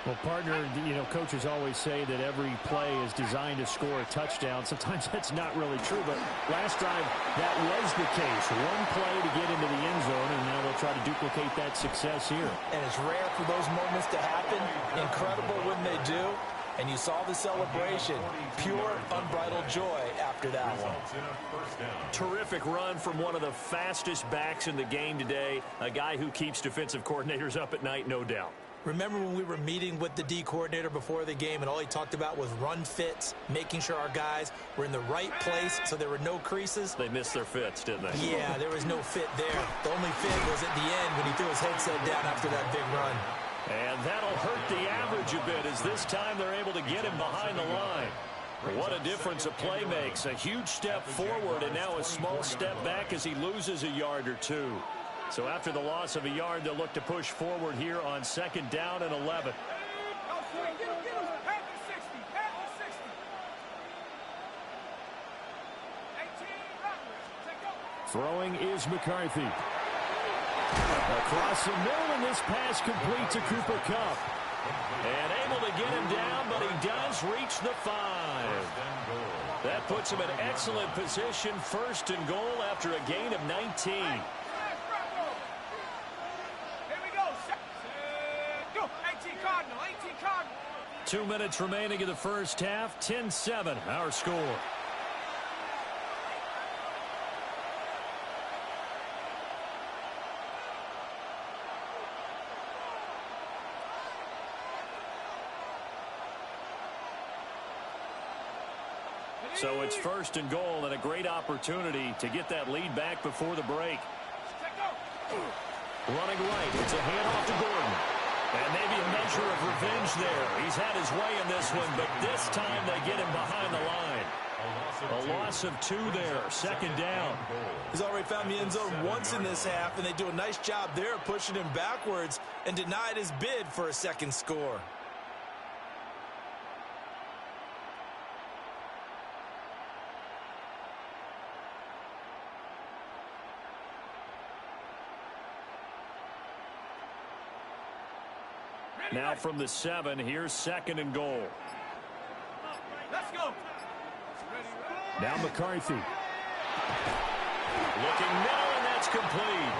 Well, partner, coaches always say that every play is designed to score a touchdown. Sometimes that's not really true, but last drive, that was the case. One play to get into the end zone, and now they'll try to duplicate that success here. And it's rare for those moments to happen. Incredible when they do. And you saw the celebration. Pure, unbridled joy after that one. Terrific run from one of the fastest backs in the game today. A guy who keeps defensive coordinators up at night, no doubt. Remember when we were meeting with the D coordinator before the game and all he talked about was run fits, making sure our guys were in the right place so there were no creases? They missed their fits, didn't they? Yeah, there was no fit there. The only fit was at the end when he threw his headset down after that big run. And that'll hurt the average a bit as this time they're able to get him behind the line. What a difference a play makes. A huge step forward and now a small step back as he loses a yard or two. So after the loss of a yard, they'll look to push forward here on second down and 11. Throwing is McCarthy. Across the middle, and this pass complete to Cooper Kupp. And able to get him down, but he does reach the 5. That puts him in excellent position, first and goal after a gain of 19. 2 minutes remaining in the first half. 10-7, our score. So it's first and goal and a great opportunity to get that lead back before the break. Running right, it's a handoff to Gordon. And maybe a measure of revenge there. He's had his way in this one, but this time they get him behind the line. A loss of 2 there, second down. He's already found the end zone once in this half, and they do a nice job there pushing him backwards and denied his bid for a second score. Now from the 7, here's second and goal. Let's go. Now McCarthy. Looking middle, and that's complete.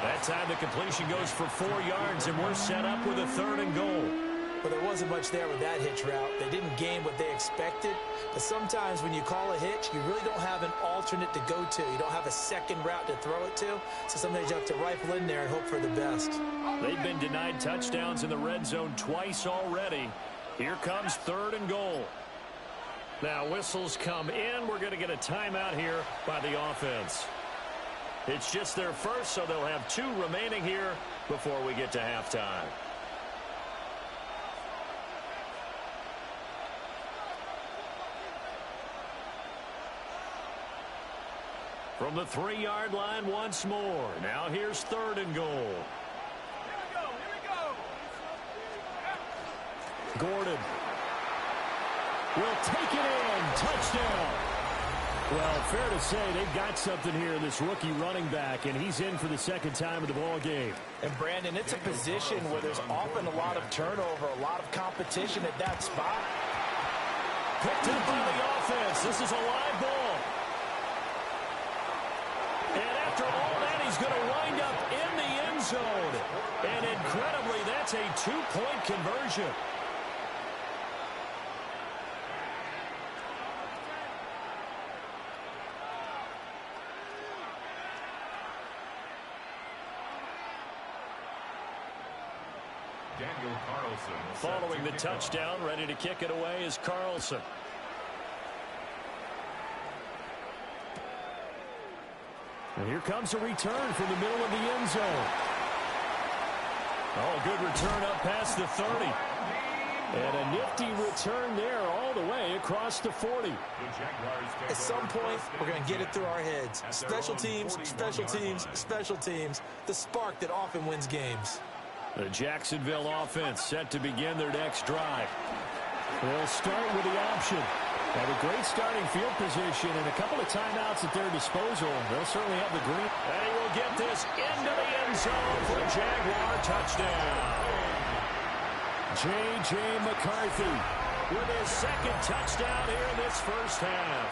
That time the completion goes for 4 yards, and we're set up with a third and goal. Well, there wasn't much there with that hitch route. They didn't gain what they expected. But sometimes when you call a hitch, you really don't have an alternate to go to. You don't have a second route to throw it to. So sometimes you have to rifle in there and hope for the best. They've been denied touchdowns in the red zone twice already. Here comes third and goal. Now whistles come in. We're going to get a timeout here by the offense. It's just their first, so they'll have 2 remaining here before we get to halftime. From the 3-yard line once more. Now here's third and goal. Here we go. Gordon will take it in. Touchdown. Well, fair to say they've got something here in this rookie running back, and he's in for the second time of the ball game. And, Brandon, it's a position where there's often a lot of turnover, a lot of competition at that spot. Picked up by the offense. This is a live ball. And after all that, he's going to wind up in the end zone. And incredibly, that's a 2-point conversion. Daniel Carlson. Following the touchdown, ready to kick it away is Carlson. And here comes a return from the middle of the end zone. Oh, good return up past the 30. And a nifty return there all the way across the 40. At some point, we're going to get it through our heads. Special teams, special teams, special teams. The spark that often wins games. The Jacksonville offense set to begin their next drive. They'll start with the option. Have a great starting field position and a couple of timeouts at their disposal. They'll certainly have the green. And he will get this into the end zone for a Jaguar touchdown. J.J. McCarthy with his second touchdown here in this first half.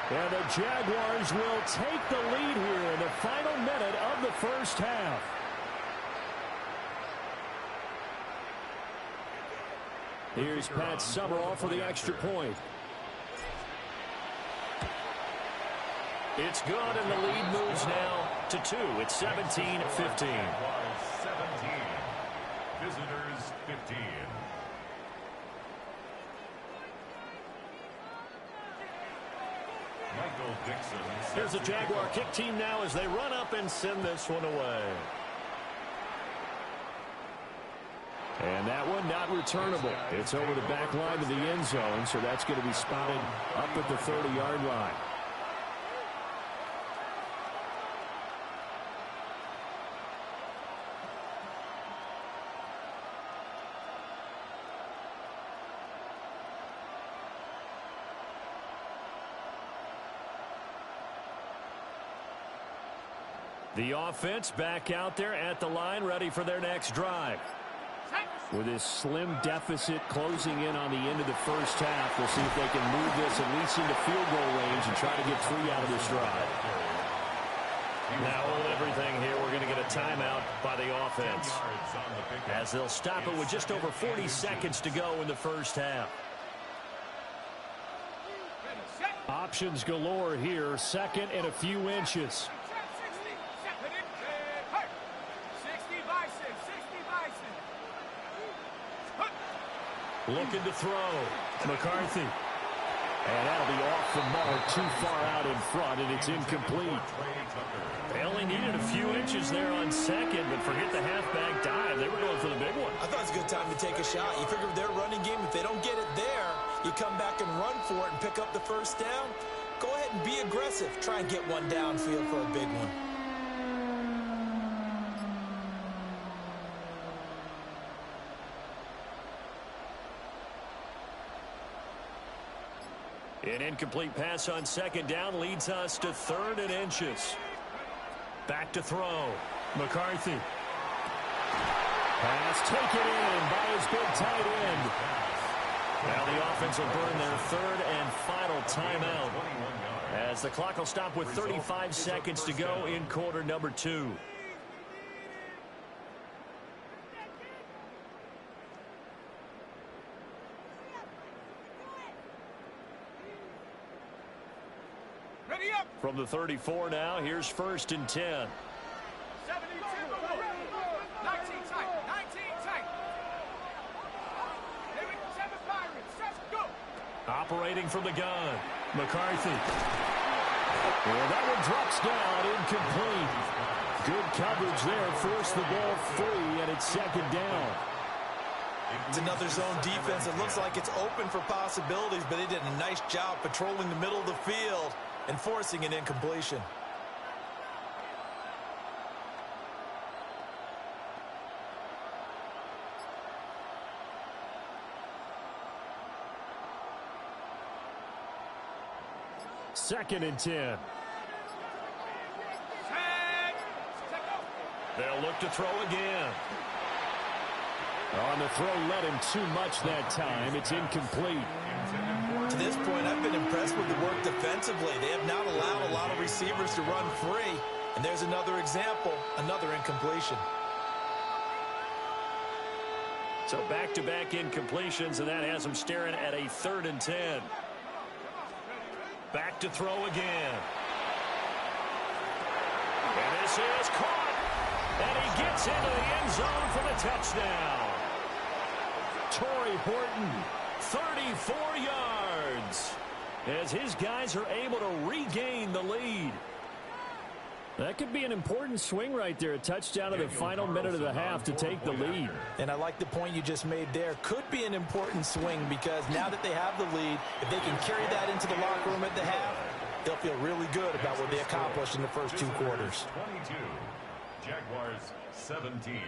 And the Jaguars will take the lead here in the final minute of the first half. Here's Pat Summerall for the extra point. It's good, and the lead moves now to 2. It's 17-15. 17. Visitors 15. Michael Dixon. Here's the Jaguar kick team now as they run up and send this one away. And that one not returnable. It's over the back line of the end zone, so that's going to be spotted up at the 30-yard line. The offense back out there at the line, ready for their next drive. With this slim deficit closing in on the end of the first half, we'll see if they can move this at least into field goal range and try to get 3 out of this drive. Now, with everything here, we're going to get a timeout by the offense, as they'll stop it with just over 40 seconds to go in the first half. Options galore here, second and a few inches. Looking to throw. McCarthy. And that'll be off the mark, too far out in front, and it's incomplete. They only needed a few inches there on second, but forget the halfback dive. They were going for the big one. I thought it was a good time to take a shot. You figure with their running game, if they don't get it there, you come back and run for it and pick up the first down. Go ahead and be aggressive. Try and get one downfield for a big one. An incomplete pass on second down leads us to 3rd and inches. Back to throw. McCarthy. Pass taken in by his big tight end. Now the offense will burn their 3rd and final timeout, as the clock will stop with 35 seconds to go in quarter number 2. From the 34 now, here's 1st and 10. 19 tight. 19 tight. 7 Pirates. Let's go. Operating from the gun. McCarthy. Well, that one drops down, incomplete. Good coverage there. Forced the ball free, and it's 2nd down. It's another zone defense. It looks like it's open for possibilities, but they did a nice job patrolling the middle of the field and forcing an incompletion. Second and 10. They'll look to throw again. On the throw, let him too much that time. It's incomplete. To this point, I've been impressed with the work defensively. They have not allowed a lot of receivers to run free. And there's another example, another incompletion. So back-to-back incompletions, and that has them staring at a 3rd and 10. Back to throw again. And this is caught. And he gets into the end zone for the touchdown. Torrey Horton, 34 yards, as his guys are able to regain the lead. That could be an important swing right there. A touchdown in the final minute of the half to take the lead. And I like the point you just made there. Could be an important swing because now that they have the lead, if they can carry that into the locker room at the half, they'll feel really good about what they accomplished in the first 2 quarters. 22, Jaguars 17.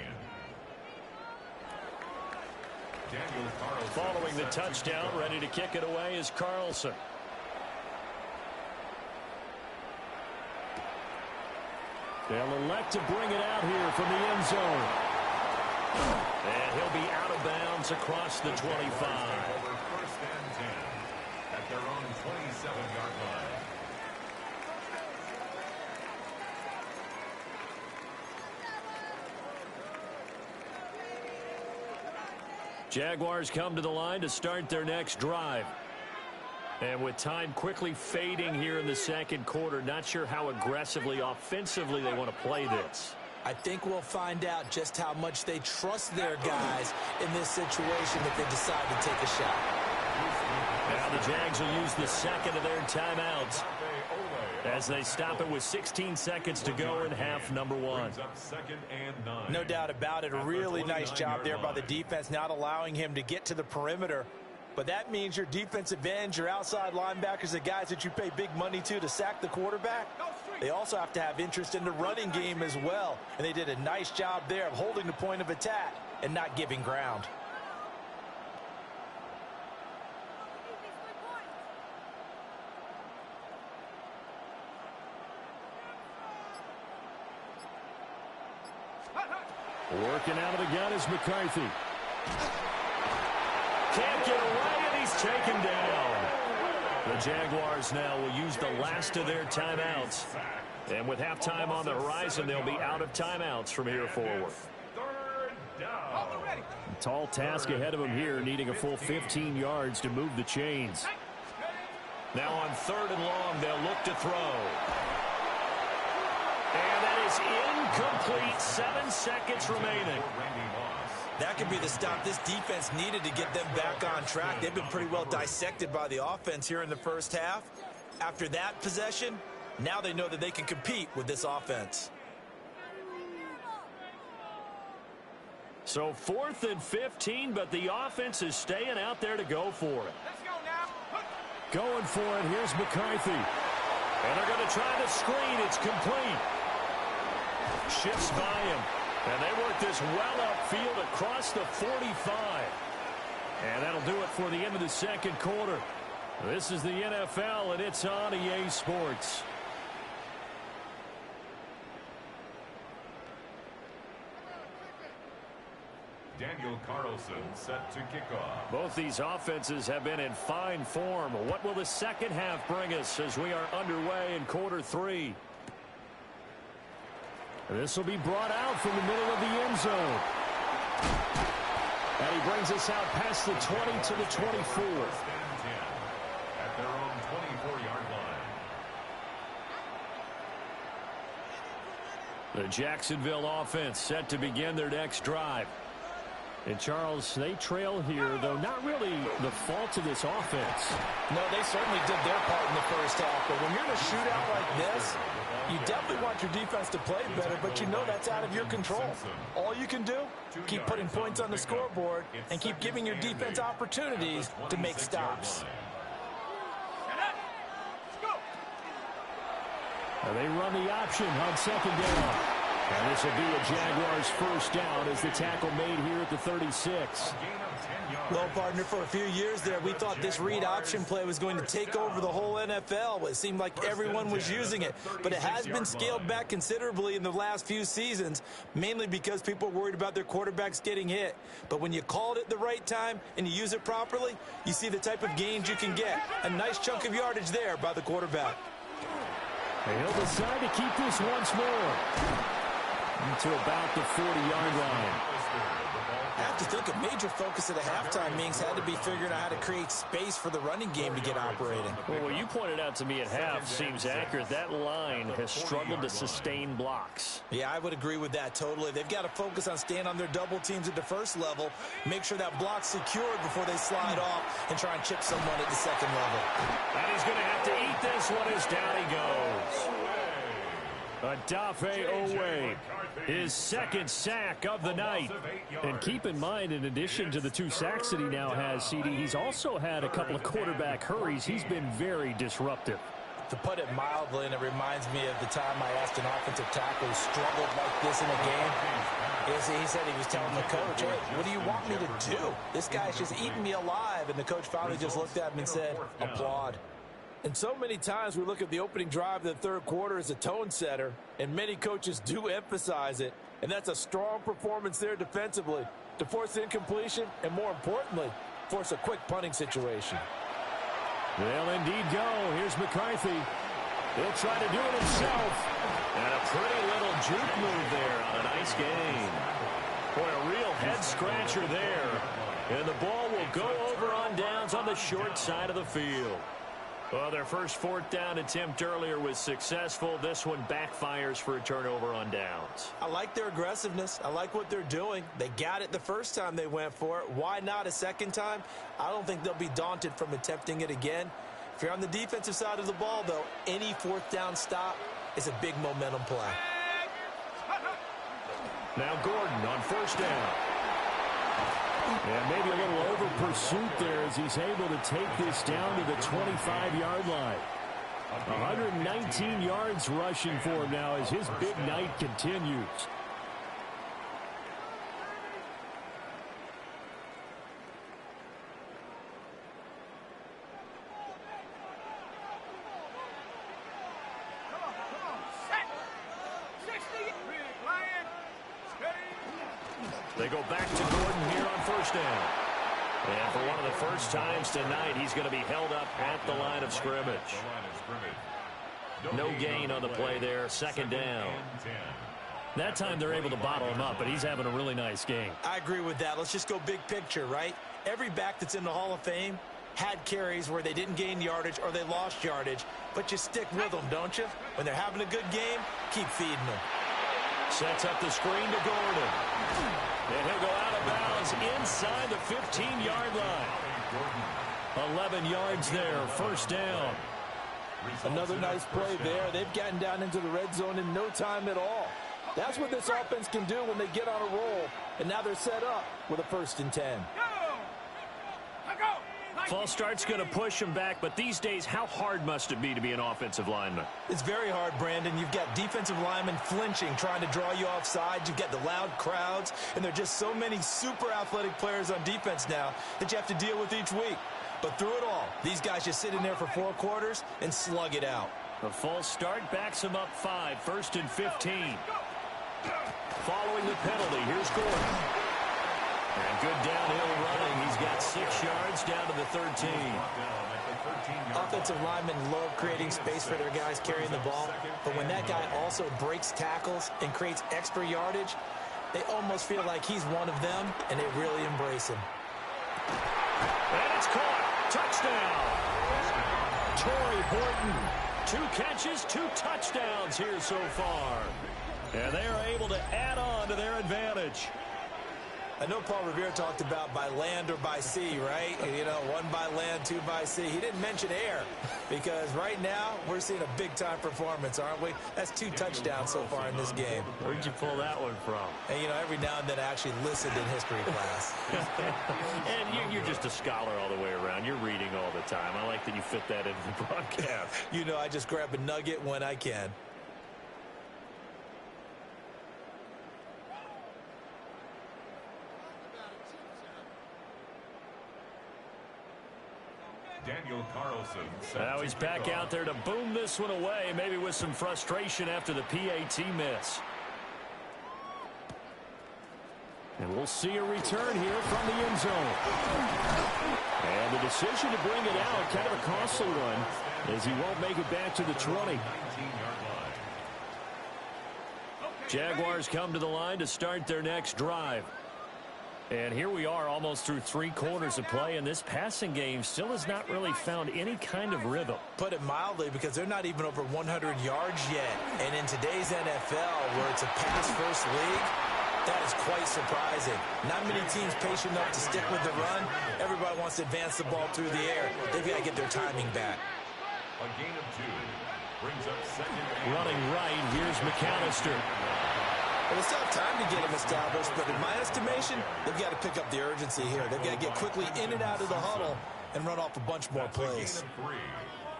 Daniel Carlson. Following the touchdown, ready to kick it away is Carlson. They'll elect to bring it out here from the end zone. And he'll be out of bounds across the 25. Over first and 10 at their own 27-yard line. Jaguars come to the line to start their next drive. And with time quickly fading here in the second quarter, not sure how aggressively, offensively they want to play this. I think we'll find out just how much they trust their guys in this situation if they decide to take a shot. Now the Jags will use the second of their timeouts as they stop it with 16 seconds to go in half number 1. No doubt about it. A really nice job there by the defense, not allowing him to get to the perimeter. But that means your defensive ends, your outside linebackers, the guys that you pay big money to sack the quarterback, they also have to have interest in the running game as well. And they did a nice job there of holding the point of attack and not giving ground. Working out of the gun is McCarthy. Can't get away, and he's taken down. The Jaguars now will use the last of their timeouts. And with halftime on the horizon, they'll be out of timeouts from here forward. A tall task ahead of them here, needing a full 15 yards to move the chains. Now on 3rd and long, they'll look to throw. And that is incomplete. 7 seconds remaining. That could be the stop this defense needed to get them back on track. They've been pretty well dissected by the offense here in the first half. After that possession, now they know that they can compete with this offense. So 4th and 15, but the offense is staying out there to go for it. Let's go now. Going for it, here's McCarthy. And they're going to try the screen. It's complete. Shifts by him. And they work this well upfield across the 45. And that'll do it for the end of the second quarter. This is the NFL, and it's on EA Sports. Daniel Carlson set to kick off. Both these offenses have been in fine form. What will the second half bring us as we are underway in quarter 3? This will be brought out from the middle of the end zone. And he brings us out past the 20 to the 24. At their own 24-yard line. The Jacksonville offense set to begin their next drive. And Charles, they trail here, though not really the fault of this offense. No, they certainly did their part in the first half. But when you're in a shootout like this, you definitely want your defense to play better, but you know that's out of your control. All you can do, keep putting points on the scoreboard and keep giving your defense opportunities to make stops. They run the option on 2nd down. And this will be a Jaguars first down as the tackle made here at the 36. Well, partner, for a few years there, we thought this read option play was going to take over the whole NFL. It seemed like everyone was using it, but it has been scaled back considerably in the last few seasons, mainly because people are worried about their quarterbacks getting hit. But when you call it at the right time and you use it properly, you see the type of gains you can get. A nice chunk of yardage there by the quarterback. He'll decide to keep this once more. To about the 40-yard line. I have to think a major focus at the halftime meetings had to be figuring out how to create space for the running game to get operating. Well, what you pointed out to me at half seems accurate. That line has struggled to sustain blocks. Yeah, I would agree with that totally. They've got to focus on staying on their double teams at the first level, make sure that block's secured before they slide off and try and chip someone at the second level. And he's going to have to eat this one as down he goes. Odafe Oweh, his second sack of the night. And keep in mind, in addition to the 2 sacks that he now has, CD, he's also had a couple of quarterback hurries. He's been very disruptive. To put it mildly, and it reminds me of the time I asked an offensive tackle who struggled like this in a game. He said he was telling the coach, hey, what do you want me to do? This guy's just eating me alive. And the coach finally just looked at him and said, applaud. And so many times we look at the opening drive of the third quarter as a tone setter, and many coaches do emphasize it. And that's a strong performance there defensively to force incompletion and, more importantly, force a quick punting situation. They'll indeed go. Here's McCarthy. He'll try to do it himself. And a pretty little juke move there on a nice gain. Boy, a real head-scratcher there. And the ball will go over on downs on the short side of the field. Well, their first 4th down attempt earlier was successful. This one backfires for a turnover on downs. I like their aggressiveness. I like what they're doing. They got it the first time they went for it. Why not a second time? I don't think they'll be daunted from attempting it again. If you're on the defensive side of the ball, though, any 4th down stop is a big momentum play. Now Gordon on first down. And maybe a little over pursuit there as he's able to take this down to the 25-yard line. 119 yards rushing for him now as his big night continues. They go back to Gordon here on first down. And for one of the first times tonight, he's going to be held up at the line of scrimmage. No gain on the play there. Second down. That time they're able to bottle him up, but he's having a really nice game. I agree with that. Let's just go big picture, right? Every back that's in the Hall of Fame had carries where they didn't gain yardage or they lost yardage, but you stick with them, don't you? When they're having a good game, keep feeding them. Sets up the screen to Gordon. And he'll go out of bounds inside the 15-yard line. 11 yards there, first down. Another nice play there. They've gotten down into the red zone in no time at all. That's what this offense can do when they get on a roll. And now they're set up with a 1st and 10. False start's going to push him back, but these days, how hard must it be to be an offensive lineman? It's very hard, Brandon. You've got defensive linemen flinching, trying to draw you off sides. You've got the loud crowds, and there are just so many super athletic players on defense now that you have to deal with each week. But through it all, these guys just sit in there for 4 quarters and slug it out. The false start backs him up 5, 1st and 15. Following the penalty, here's Gordon. And good downhill running. He's got 6 yards down to the 13. Offensive linemen love creating space for their guys carrying the ball, but when that guy also breaks tackles and creates extra yardage, they almost feel like he's one of them, and they really embrace him. And it's caught. Touchdown. Torrey Horton. 2 catches, 2 touchdowns here so far. And they are able to add on to their advantage. I know Paul Revere talked about by land or by sea, right? You know, 1 by land, 2 by sea. He didn't mention air because right now we're seeing a big-time performance, aren't we? That's 2 touchdowns so far in this game. Where'd you pull that one from? And, you know, every now and then I actually listened in history class. And you're just a scholar all the way around. You're reading all the time. I like that you fit that into the broadcast. You know, I just grab a nugget when I can. Daniel Carlson. Now he's back out there to boom this one away, maybe with some frustration after the PAT miss. And we'll see a return here from the end zone. And the decision to bring it out, kind of a costly one, as he won't make it back to the 20. Jaguars come to the line to start their next drive. And here we are almost through 3 quarters of play, and this passing game still has not really found any kind of rhythm. Put it mildly, because they're not even over 100 yards yet. And in today's NFL, where it's a pass-first league, that is quite surprising. Not many teams patient enough to stick with the run. Everybody wants to advance the ball through the air. They've got to get their timing back. A gain of 2 brings up second and running right, here's McAllister. Well, they still have time to get them established, but in my estimation, they've got to pick up the urgency here. They've got to get quickly in and out of the huddle and run off a bunch more plays.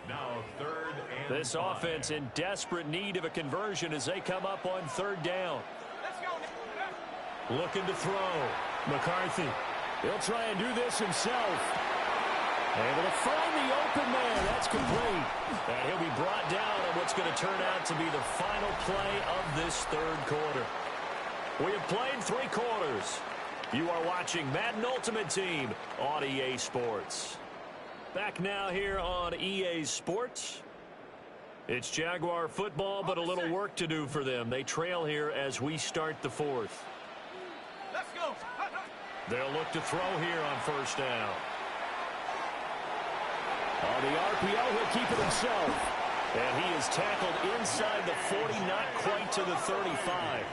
Now third and This 5. offense in desperate need of a conversion as they come up on 3rd down. Looking to throw. McCarthy. He'll try and do this himself. Able to find the open man. That's complete. And he'll be brought down on what's going to turn out to be the final play of this 3rd quarter. We have played 3 quarters. You are watching Madden Ultimate Team on EA Sports. Back now here on EA Sports. It's Jaguar football, but a little work to do for them. They trail here as we start the 4th. Let's go. They'll look to throw here on 1st down. On the RPO, he'll keep it himself. And he is tackled inside the 40, not quite to the 35.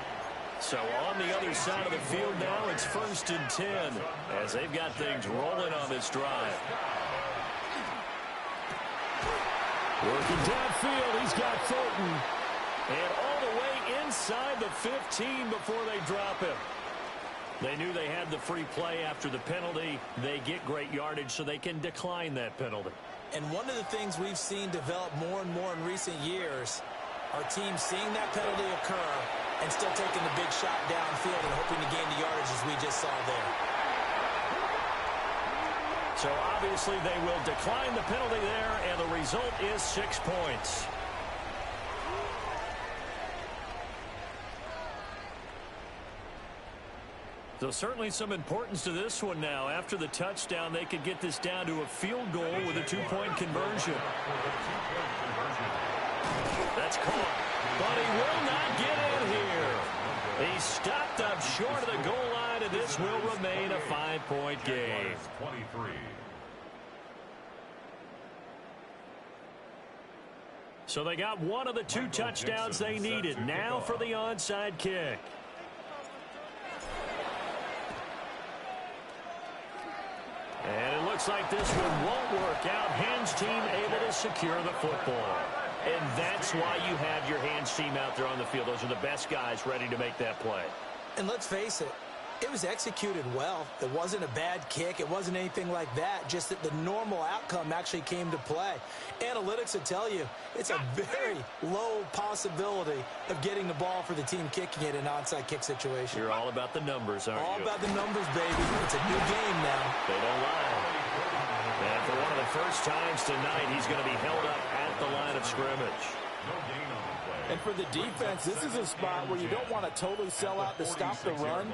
So on the other side of the field now, it's 1st and 10 as they've got things rolling on this drive. Working downfield, he's got Thornton. And all the way inside the 15 before they drop him. They knew they had the free play after the penalty. They get great yardage so they can decline that penalty. And one of the things we've seen develop more and more in recent years are teams seeing that penalty occur and still taking the big shot downfield and hoping to gain the yardage as we just saw there. So obviously they will decline the penalty there, and the result is 6 points. So certainly some importance to this one now. After the touchdown, they could get this down to a field goal with a 2-point conversion. That's caught, but he will not get in here. He's stopped up short of the goal line, and this will remain a 5-point game. 23. So they got one of the 2 touchdowns they needed. Now for the onside kick. And it looks like this one won't work out. Hands team able to secure the football. And that's why you have your hands team out there on the field. Those are the best guys ready to make that play. And let's face it, it was executed well. It wasn't a bad kick. It wasn't anything like that. Just that the normal outcome actually came to play. Analytics will tell you it's a very low possibility of getting the ball for the team kicking it in an onside kick situation. You're all about the numbers, aren't you? All about the numbers, baby. It's a new game now. They don't lie. And for one of the first times tonight, he's going to be held up at the line of scrimmage. No gain on the play. And for the defense, this is a spot where you don't want to totally sell out to stop the run,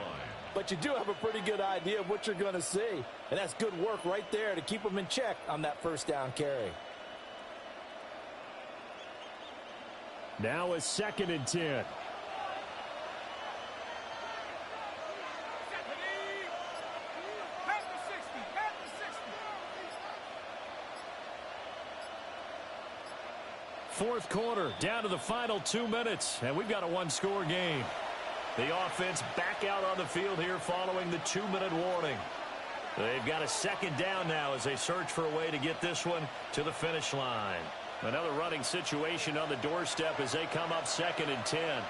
but you do have a pretty good idea of what you're going to see. And that's good work right there to keep them in check on that 1st down carry. Now a 2nd and 10. Fourth quarter, down to the final 2 minutes, and we've got a 1-score game. The offense back out on the field here following the 2-minute warning. They've got a 2nd down now as they search for a way to get this one to the finish line. Another running situation on the doorstep as they come up 2nd and 10.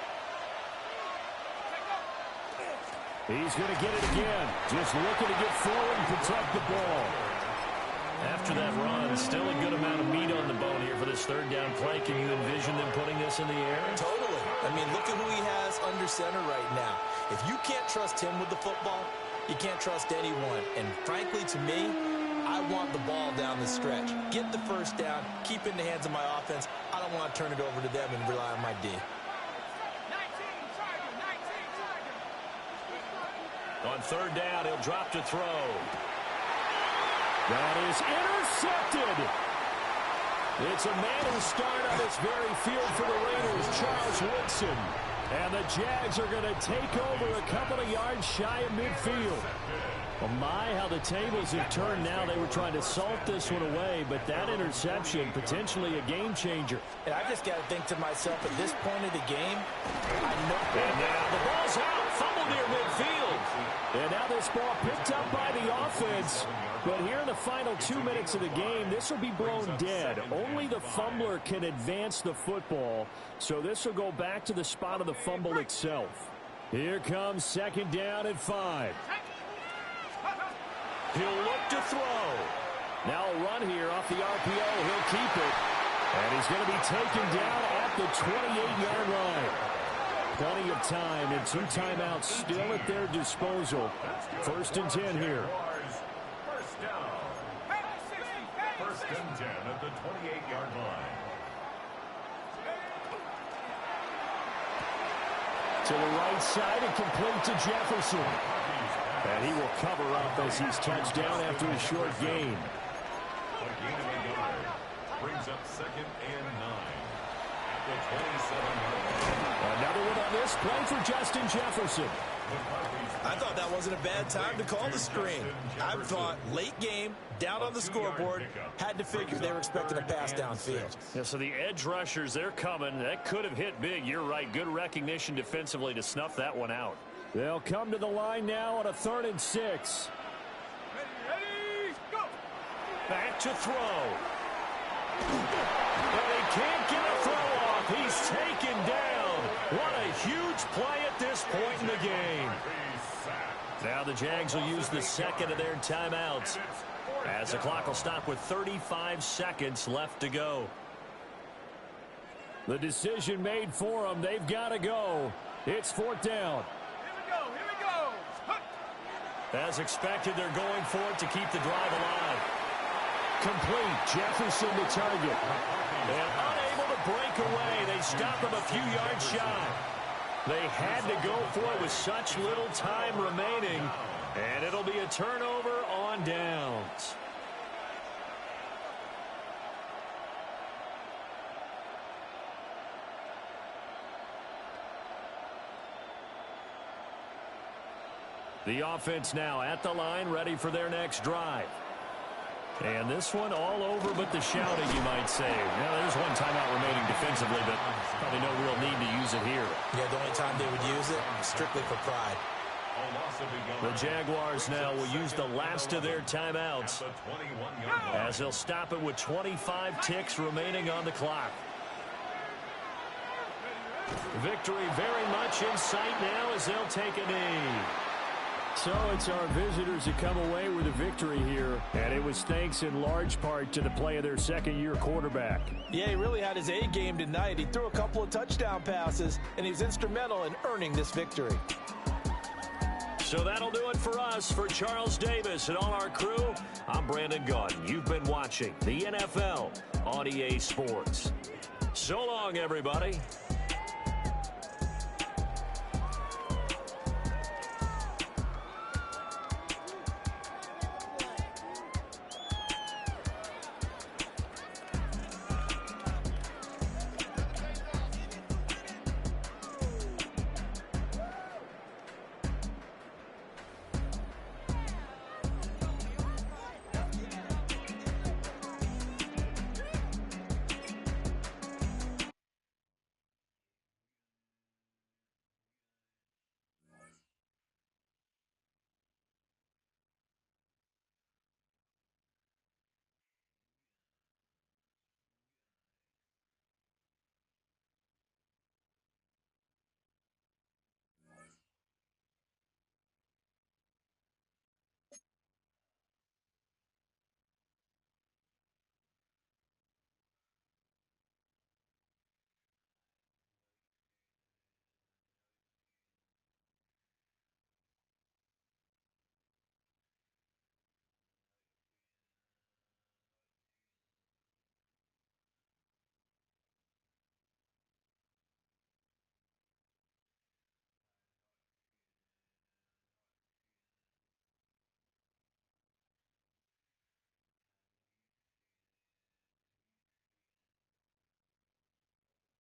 He's going to get it again. Just looking to get forward and protect the ball. After that run, still a good amount of meat on the bone here for this 3rd down play. Can you envision them putting this in the air? Totally. I mean, look at who he has under center right now. If you can't trust him with the football, you can't trust anyone. And frankly, to me, I want the ball down the stretch. Get the 1st down, keep it in the hands of my offense. I don't want to turn it over to them and rely on my D. 19 Tiger. On 3rd down, he'll drop to throw. That is intercepted. It's a man who started on this very field for the Raiders, Charles Woodson. And the Jags are going to take over a couple of yards shy of midfield. Oh my, how the tables have turned now. They were trying to salt this one away, but that interception, potentially a game changer. And I just got to think to myself, at this point of the game, I know. And now the ball's out, fumble near midfield. And now this ball picked up by the offense. But here in the final 2 minutes of the game, this will be blown dead. Only the fumbler can advance the football. So this will go back to the spot of the fumble itself. Here comes 2nd down and 5. He'll look to throw. Now a run here off the RPO. He'll keep it. And he's going to be taken down at the 28-yard line. Plenty of time and 2 timeouts still at their disposal. 1st and 10 here. First down. 1st and 10 at the 28-yard line. To the right side and complete to Jefferson. And he will cover up as he's touched down after a short gain. A gain of a yard. Brings up 2nd and 9 at the 27-yard line. Another one on this play for Justin Jefferson. I thought that wasn't a bad time to call the screen. I thought late game, down on the scoreboard, had to figure they were expecting a pass downfield. Yeah, so the edge rushers, they're coming. That could have hit big. You're right. Good recognition defensively to snuff that one out. They'll come to the line now on a 3rd and 6. Ready, go! Back to throw. But he can't get a throw off. He's taken down. What a huge play at this point in the game. Now the Jags will use the 2nd of their timeouts as the clock will stop with 35 seconds left to go. The decision made for them. They've got to go. It's 4th down. Here we go. As expected, they're going for it to keep the drive alive. Complete. Jefferson the target. And unable to break away. They stop him a few yards shy. They had to go for it with such little time remaining. And it'll be a turnover on downs. The offense now at the line, ready for their next drive. And this one all over but the shouting, you might say. Now, there's one timeout remaining defensively, but probably no real need to use it here. Yeah, the only time they would use it, strictly for pride. The Jaguars now will use the last of their timeouts as they'll stop it with 25 ticks remaining on the clock. Victory very much in sight now as they'll take a knee. So it's our visitors that come away with a victory here, and it was thanks in large part to the play of their 2nd-year quarterback. Yeah, he really had his A game tonight. He threw a couple of touchdown passes, and he was instrumental in earning this victory. So that'll do it for us. For Charles Davis and all our crew, I'm Brandon Gaudin. You've been watching the NFL on EA Sports. So long, everybody.